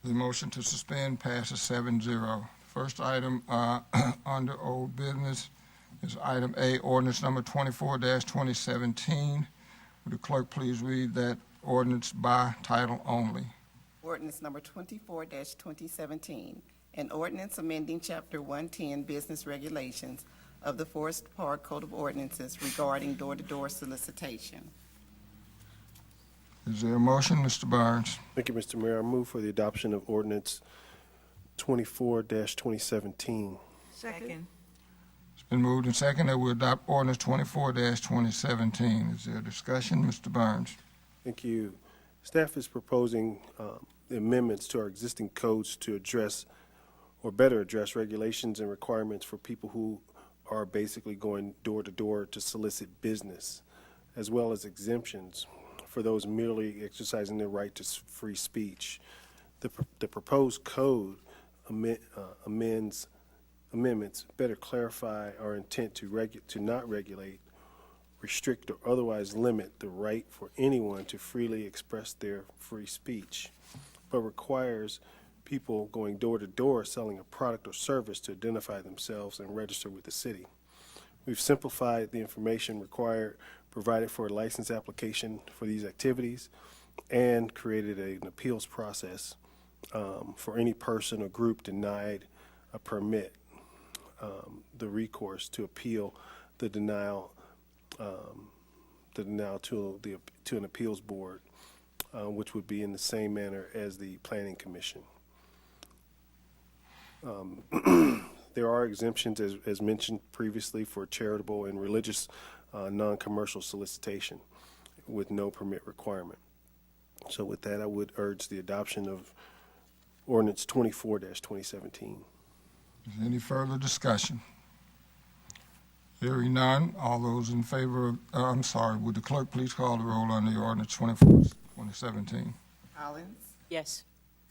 The motion to suspend passes 7-0. First item under old business is item A, ordinance number 24-2017. Would the clerk please read that ordinance by title only? Ordinance number 24-2017, an ordinance amending Chapter 110 Business Regulations of the Forest Park Code of Ordinances regarding door-to-door solicitation. Is there a motion, Mr. Barnes? Thank you, Mr. Mayor. I move for the adoption of ordinance 24-2017. Second. It's been moved and seconded that we adopt ordinance 24-2017. Is there a discussion? Mr. Barnes? Thank you. Staff is proposing amendments to our existing codes to address or better address regulations and requirements for people who are basically going door to door to solicit business, as well as exemptions for those merely exercising their right to free speech. The proposed code amendments better clarify our intent to not regulate, restrict, or otherwise limit the right for anyone to freely express their free speech, but requires people going door to door selling a product or service to identify themselves and register with the city. We've simplified the information provided for a license application for these activities, and created an appeals process for any person or group denied a permit, the recourse to appeal the denial to an appeals board, which would be in the same manner as the Planning Commission. There are exemptions, as mentioned previously, for charitable and religious non-commercial solicitation with no permit requirement. So with that, I would urge the adoption of Ordinance 24-2017. Is there any further discussion? Hearing none, all those in favor of, would the clerk please call the roll on the ordinance 24-2017? Collins, Yes.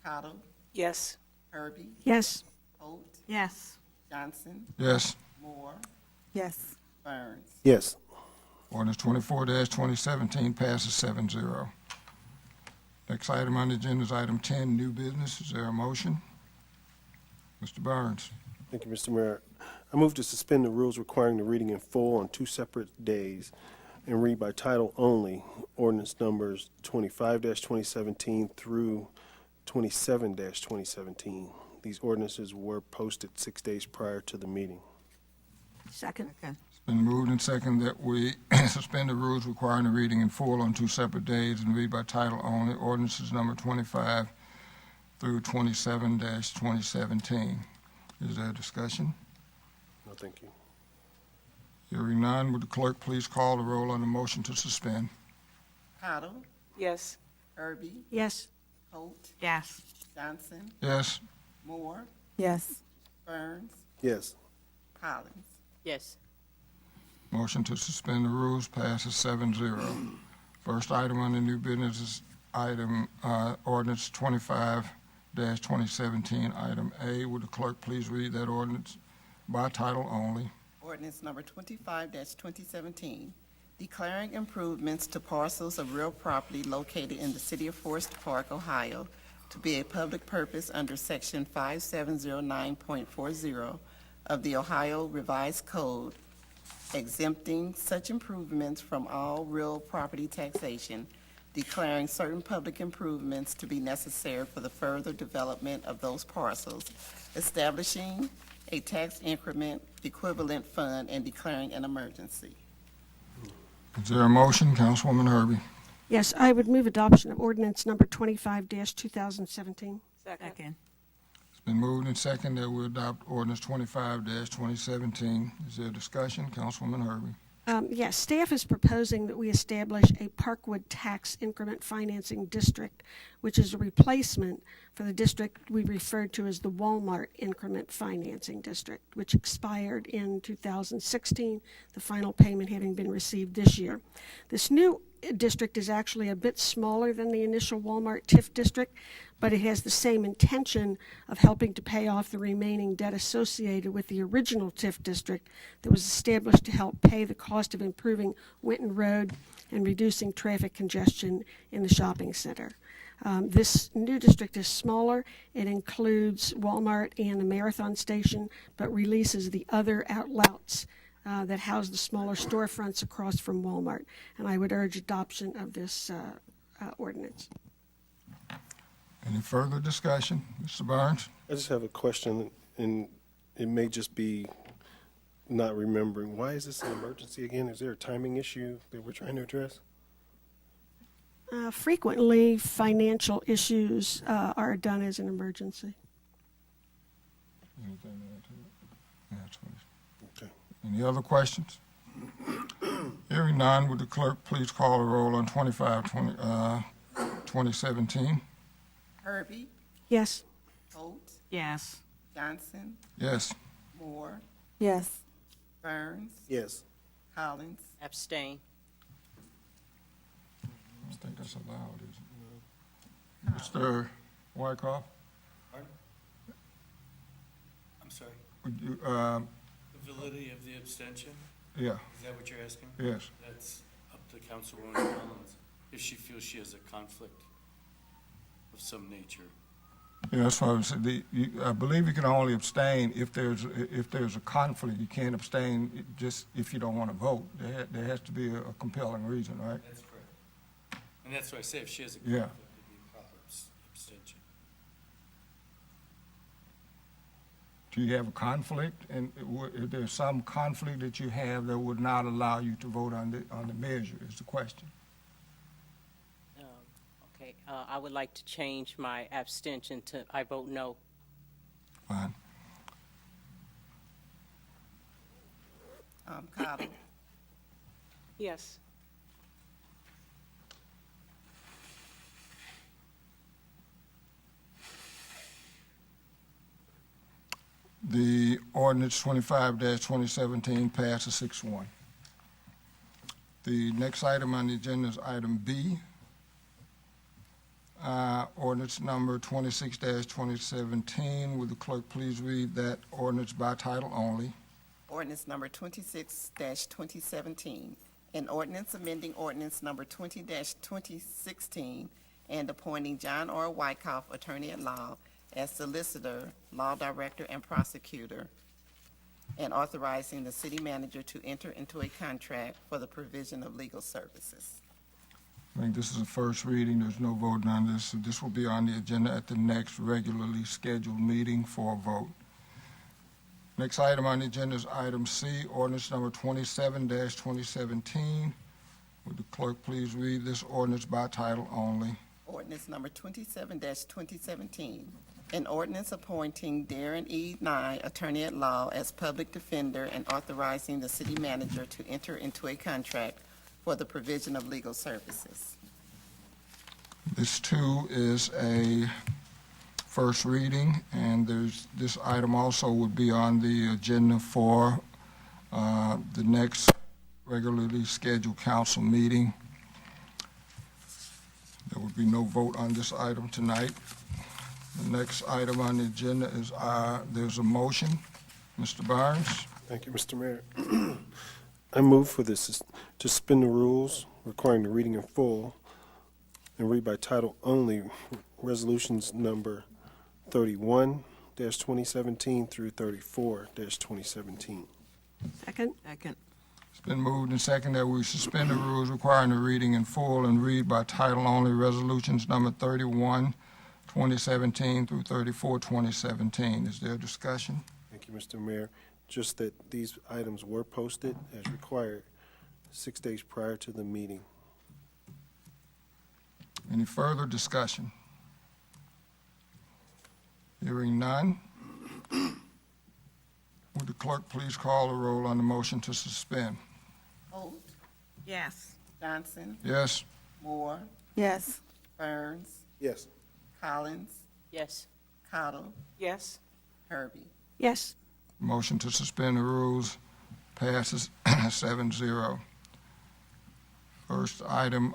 Cottle, Yes. Herbie, Yes. Holt, Yes. Johnson, Yes. Moore, Yes. Burns. Yes. Ordinance 24-2017 passes 7-0. Next item on the agenda is item 10, new business. Is there a motion? Mr. Burns. Thank you, Mr. Mayor. I move to suspend the rules requiring the reading in full on 2 separate days and read by title only ordinance numbers 25-2017 through 27-2017. These ordinances were posted 6 days prior to the meeting. Second. It's been moved and seconded that we suspend the rules requiring the reading in full on 2 separate days and read by title only ordinances number 25 through 27-2017. Is there a discussion? No, thank you. Hearing none, would the clerk please call the roll on the motion to suspend? Cottle, Yes. Herbie, Yes. Holt, Yes. Johnson, Yes. Moore, Yes. Burns, Yes. Collins. Yes. Motion to suspend the rules passes 7-0. First item on the new business is item ordinance 25-2017, item A. Would the clerk please read that ordinance by title only? Ordinance number 25-2017, declaring improvements to parcels of real property located in the city of Forest Park, Ohio, to be a public purpose under section 5709.40 of the Ohio Revised Code, exempting such improvements from all real property taxation, declaring certain public improvements to be necessary for the further development of those parcels, establishing a tax increment equivalent fund, and declaring an emergency. Is there a motion, Councilwoman Herbie? Yes, I would move adoption of ordinance number 25-2017. Second. It's been moved and seconded that we adopt ordinance 25-2017. Is there a discussion? Councilwoman Herbie. Yes, staff is proposing that we establish a Parkwood Tax Increment Financing District, which is a replacement for the district we referred to as the Walmart Increment Financing District, which expired in 2016, the final payment having been received this year. This new district is actually a bit smaller than the initial Walmart TIF district, but it has the same intention of helping to pay off the remaining debt associated with the original TIF district that was established to help pay the cost of improving Winton Road and reducing traffic congestion in the shopping center. This new district is smaller. It includes Walmart and the Marathon Station, but releases the other outlets that house the smaller storefronts across from Walmart. And I would urge adoption of this ordinance. Any further discussion? Mr. Barnes? I just have a question, and it may just be not remembering. Why is this an emergency again? Is there a timing issue that we're trying to address? Frequently, financial issues are done as an emergency. Anything to add to it? Yeah, that's what it's- Okay. Any other questions? Hearing none, would the clerk please call the roll on 2017? Herbie, Yes. Holt, Yes. Johnson, Yes. Moore, Yes. Burns, Yes. Collins, Abstain. I think that's allowed, isn't it? Mr. Wyckoff, I'm sorry, would you, the validity of the abstention, yeah, is that what you're asking? yes. That's up to Councilwoman Collins, if she feels she has a conflict of some nature. Yeah, that's what I said. I believe you can only abstain if there's a conflict. You can't abstain just if you don't want to vote. There has to be a compelling reason, right? That's correct. And that's why I say if she has a Yeah. conflict, it'd be a proper abstention. Do you have a conflict? And if there's some conflict that you have that would not allow you to vote on the measure is the question. Okay, I would like to change my abstention to I vote no. Fine. Cottle, Yes. The ordinance 25-2017 passes 6-1. The next item on the agenda is item B. Ordinance number 26-2017. Would the clerk please read that ordinance by title only? ordinance number 26-2017, an ordinance amending ordinance number 20-2016 and appointing John R. Wyckoff, Attorney at Law, as Solicitor, Law Director, and Prosecutor, and authorizing the city manager to enter into a contract for the provision of legal services. I think this is the first reading. There's no voting on this. So this will be on the agenda at the next regularly scheduled meeting for a vote. Next item on the agenda is item C, ordinance number 27-2017. Would the clerk please read this ordinance by title only? Ordinance number 27-2017, an ordinance appointing Darren E. Nye, Attorney at Law, as Public Defender and authorizing the city manager to enter into a contract for the provision of legal services. This too is a first reading, and this item also would be on the agenda for the next regularly scheduled council meeting. There would be no vote on this item tonight. The next item on the agenda is there's a motion. Mr. Barnes? Thank you, Mr. Mayor. I move for this to suspend the rules requiring the reading in full and read by title only resolutions number 31-2017 through 34-2017. Second? Second. It's been moved and seconded that we suspend the rules requiring the reading in full and read by title only resolutions number 31-2017 through 34-2017. Is there discussion? Thank you, Mr. Mayor. Just that these items were posted as required 6 days prior to the meeting. Any further discussion? Hearing none. Would the clerk please call the roll on the motion to suspend? Holt, Yes. Johnson, Yes. Moore, Yes. Burns, Yes. Collins, Yes. Cottle, Yes. Herbie. Yes. Motion to suspend the rules passes 7-0. First item,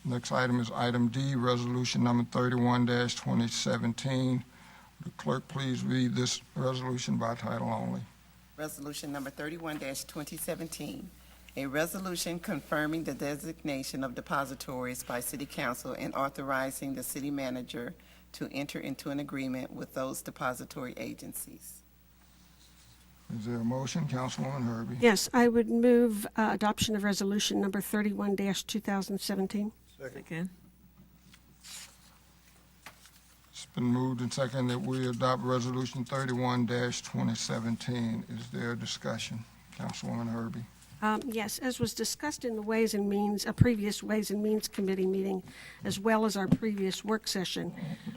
next item is item D, resolution number 31-2017. Would the clerk please read this resolution by title only? Resolution number 31-2017, a resolution confirming the designation of depositories by City Council and authorizing the city manager to enter into an agreement with those depository agencies. Is there a motion? Councilwoman Herbie? Yes, I would move adoption of resolution number 31-2017. Second. It's been moved and seconded that we adopt resolution 31-2017. Is there a discussion? Councilwoman Herbie? Yes, as was discussed in the Ways and Means, a previous Ways and Means Committee meeting, as well as our previous work session,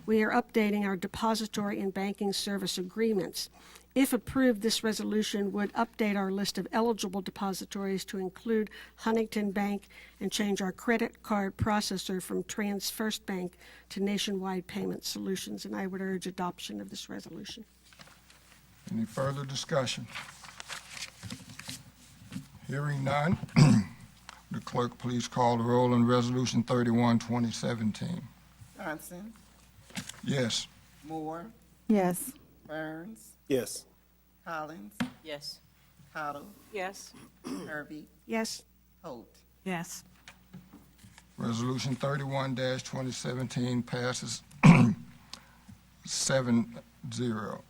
we are updating our depository and banking service agreements. If approved, this resolution would update our list of eligible depositories to include Huntington Bank and change our credit card processor from TransFirst Bank to Nationwide Payment Solutions, and I would urge adoption of this resolution. Any further discussion? Hearing none, the clerk please call the roll on Resolution 31, 2017. Johnson, Yes. Moore, Yes. Burns, Yes. Collins, Yes. Cottle, Yes. Herbie, Yes. Holt. Yes. Resolution 31-2017 passes 7-0.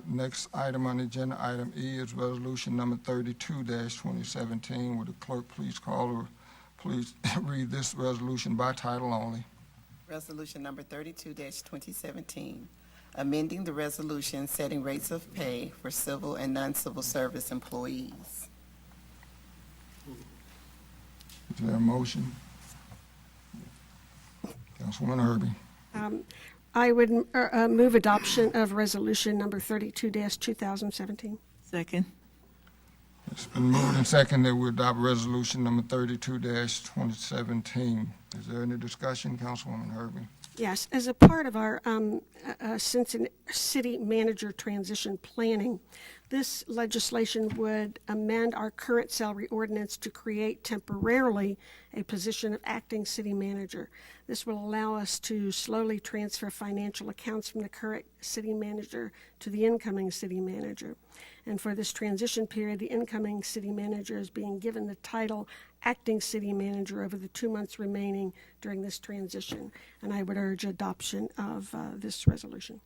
Next item on the agenda, item E, is resolution number 32-2017. Would the clerk please please read this resolution by title only? Resolution number 32-2017, amending the resolution setting rates of pay for civil and non-civil service employees. Is there a motion? Councilwoman Herbie. I would move adoption of resolution number 32-2017. Second. It's been moved and seconded that we adopt resolution number 32-2017. Is there any discussion, Councilwoman Herbie? Yes, as a part of our Cincinnati city manager transition planning, this legislation would amend our current salary ordinance to create temporarily a position of acting city manager. This will allow us to slowly transfer financial accounts from the current city manager to the incoming city manager. And for this transition period, the incoming city manager is being given the title acting city manager over the 2 months remaining during this transition. And I would urge adoption of this resolution.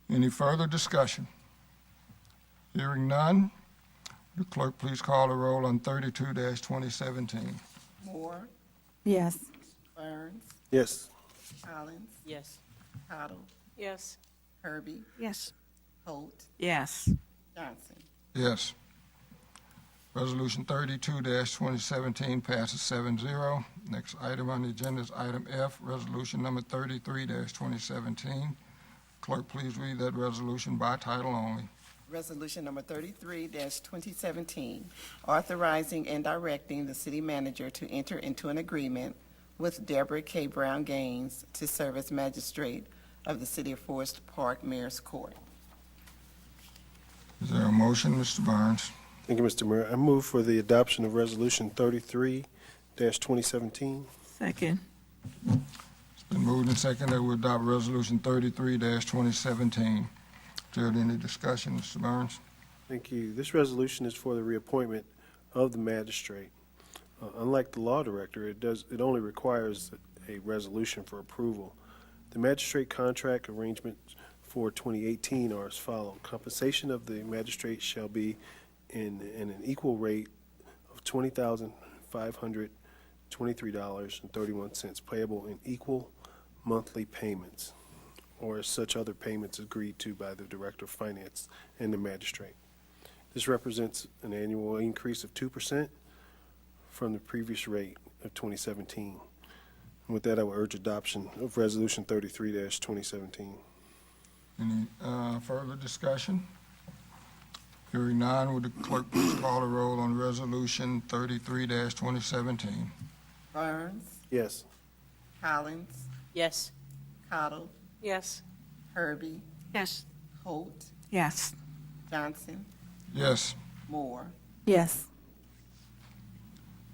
Any further discussion? Hearing none, the clerk please call the roll on 32-2017. Moore, Yes. Burns, Yes. Collins, Yes. Cottle, Yes. Herbie, Yes. Holt, Yes. Johnson. Yes. Resolution 32-2017 passes 7-0. Next item on the agenda is item F, resolution number 33-2017. Clerk, please read that resolution by title only. Resolution number 33-2017, authorizing and directing the city manager to enter into an agreement with Deborah K. Brown Gaines to serve as magistrate of the City of Forest Park Mayor's Court. Is there a motion, Mr. Barnes? Thank you, Mr. Mayor. I move for the adoption of Resolution 33-2017. Second. It's been moved and seconded that we adopt resolution 33-2017. Is there any discussion, Mr. Barnes? Thank you. This resolution is for the reappointment of the magistrate. Unlike the law director, it only requires a resolution for approval. The magistrate contract arrangements for 2018 are as follows. Compensation of the magistrate shall be in an equal rate of $20,523.31 payable in equal monthly payments, or as such other payments agreed to by the Director of Finance and the magistrate. This represents an annual increase of 2% from the previous rate of 2017. And with that, I will urge adoption of Resolution 33-2017. Any further discussion? Hearing none, would the clerk please call the roll on resolution 33-2017? Burns, Yes. Collins, Yes. Cottle, Yes. Herbie, Yes. Holt, Yes. Johnson, Yes. Moore. Yes.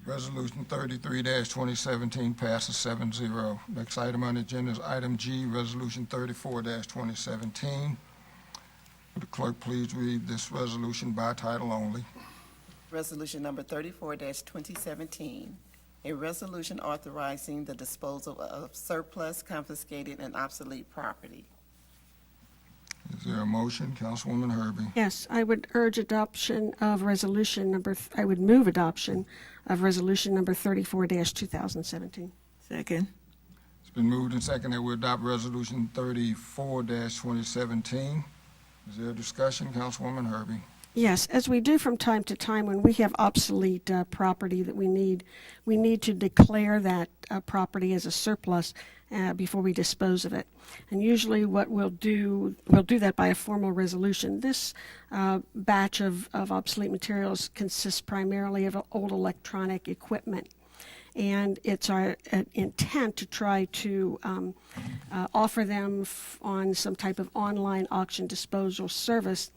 Resolution 33-2017 passes 7-0. Next item on the agenda is item G, resolution 34-2017. Would the clerk please read this resolution by title only? Resolution number 34-2017, a resolution authorizing the disposal of surplus, confiscated, and obsolete property. Is there a motion? Councilwoman Herbie. Yes, I would urge adoption of resolution I would move adoption of resolution number 34-2017. Second. It's been moved and seconded that we adopt resolution 34-2017. Is there a discussion? Councilwoman Herbie. Yes, as we do from time to time when we have obsolete property that we need to declare that property as a surplus before we dispose of it. And usually what we'll do that by a formal resolution. This batch of obsolete materials consists primarily of old electronic equipment. and it's our intent to try to offer them on some type of online auction disposal service.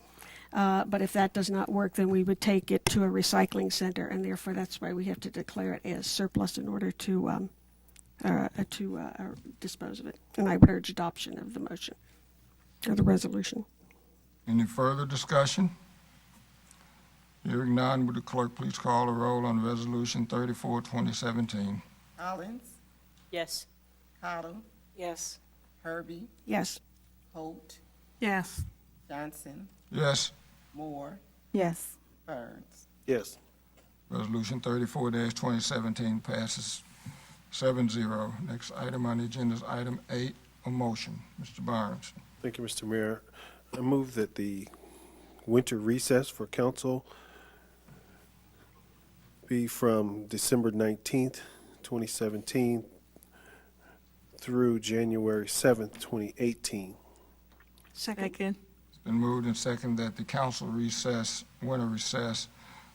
But if that does not work, then we would take it to a recycling center, and therefore that's why we have to declare it as surplus in order to dispose of it. And I would urge adoption of the motion, or the resolution. Any further discussion? Hearing none, would the clerk please call the roll on Resolution 34, 2017? Collins, Yes. Cottle, Yes. Herbie, Yes. Holt, Yes. Johnson, Yes. Moore, Yes. Burns. Yes. Resolution 34-2017 passes 7-0. Next item on the agenda is item 8, a motion. Mr. Barnes. Thank you, Mr. Mayor. I move that the winter recess for council be from December 19th, 2017 through January 7th, 2018. Second. It's been moved and seconded that the council recess, winter recess,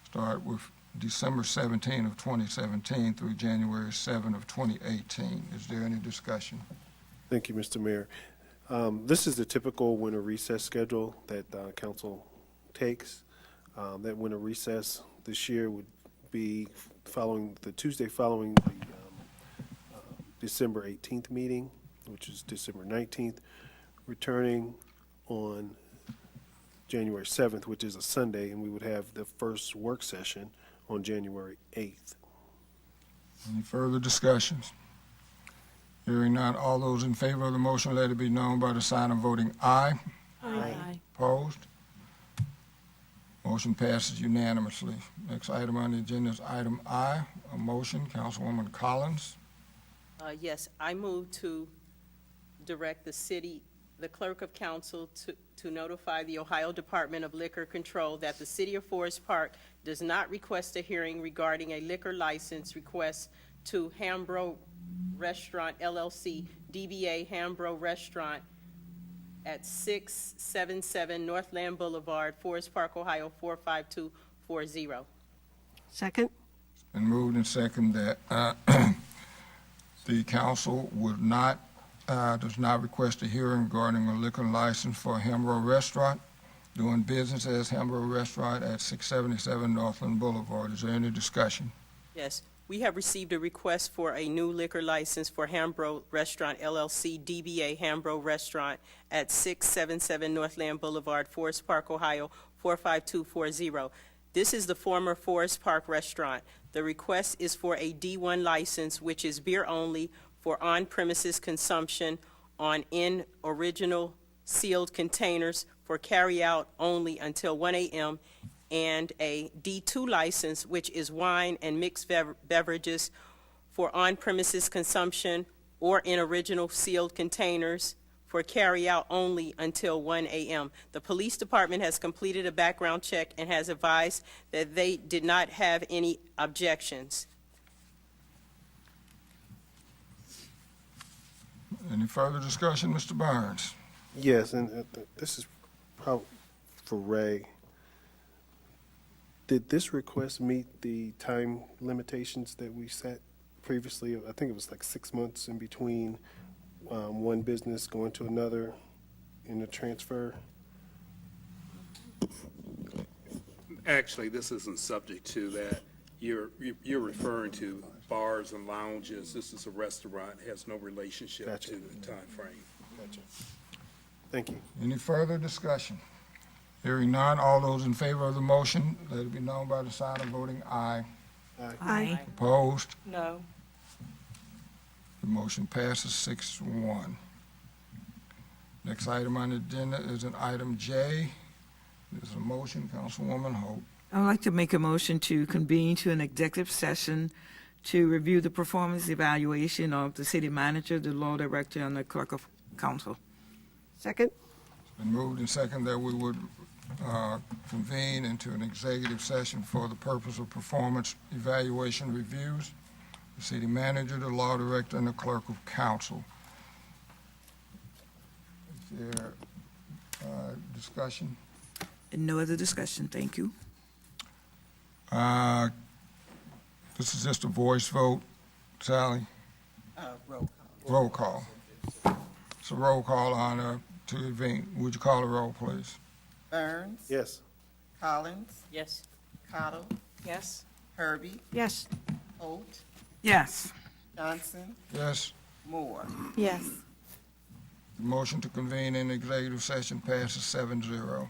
start with December 17 of 2017 through January 7 of 2018. Is there any discussion? Thank you, Mr. Mayor. This is the typical winter recess schedule that council takes. That winter recess this year would be following the Tuesday following the December 18th meeting, which is December 19th, returning on January 7th, which is a Sunday, and we would have the first work session on January 8th. Any further discussions? Hearing none, all those in favor of the motion, let it be known by the sign of voting aye. Aye. Opposed? Motion passes unanimously. Next item on the agenda is item I, a motion. Councilwoman Collins. Yes, I move to direct the clerk of council to notify the Ohio Department of Liquor Control that the city of Forest Park does not request a hearing regarding a liquor license request to Hambro Restaurant LLC, DBA Hambro Restaurant at 677 Northland Boulevard, Forest Park, Ohio, 45240. Second? It's been moved and seconded that the council does not request a hearing regarding a liquor license for Hambro Restaurant, doing business as Hambro Restaurant at 677 Northland Boulevard. Is there any discussion? Yes, we have received a request for a new liquor license for Hambro Restaurant LLC, DBA Hambro Restaurant at 677 Northland Boulevard, Forest Park, Ohio, 45240. This is the former Forest Park Restaurant. The request is for a D1 license, which is beer only, for on-premises consumption in original sealed containers for carry-out only until 1 a.m., and a D2 license, which is wine and mixed beverages for on-premises consumption or in original sealed containers for carry-out only until 1 a.m. The police department has completed a background check and has advised that they did not have any objections. Any further discussion, Mr. Barnes? Yes, and this is probably for Ray. Did this request meet the time limitations that we set previously? I think it was like 6 months in between one business going to another in the transfer. Actually, this isn't subject to that. You're referring to bars and lounges. This is a restaurant. It has no relationship Gotcha. to the time frame. Gotcha. Thank you. Any further discussion? Hearing none, all those in favor of the motion, let it be known by the sign of voting aye. Aye. Opposed? No. The motion passes 6-1. Next item on the agenda is an item J. There's a motion, Councilwoman Holt. I would like to make a motion to convene to an executive session to review the performance evaluation of the city manager, the law director, and the clerk of council. Second? It's been moved and seconded that we would convene into an executive session for the purpose of performance evaluation reviews, the city manager, the law director, and the clerk of council. Is there discussion? And no other discussion, thank you. This is just a voice vote. Sally? Roll call. Roll call. So roll call on to convene. Would you call the roll, please? Burns? Yes. Collins? Yes. Cottle? Yes. Herbie? Yes. Holt? Yes. Johnson? Yes. Moore? Yes. The motion to convene in executive session passes 7-0.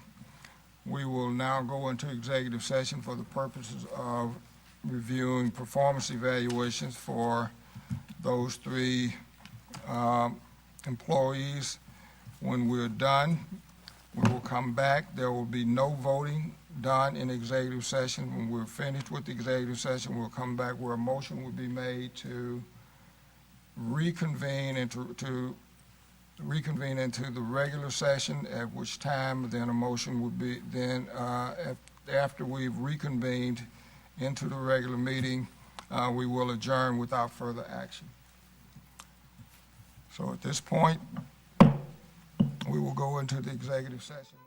We will now go into executive session for the purposes of reviewing performance evaluations for those three employees. When we're done, we will come back. There will be no voting done in executive session. When we're finished with the executive session, we'll come back where a motion will be made to reconvene into the regular session, at which time then a motion would be, then after we've reconvened into the regular meeting, we will adjourn without further action. So at this point, we will go into the executive session.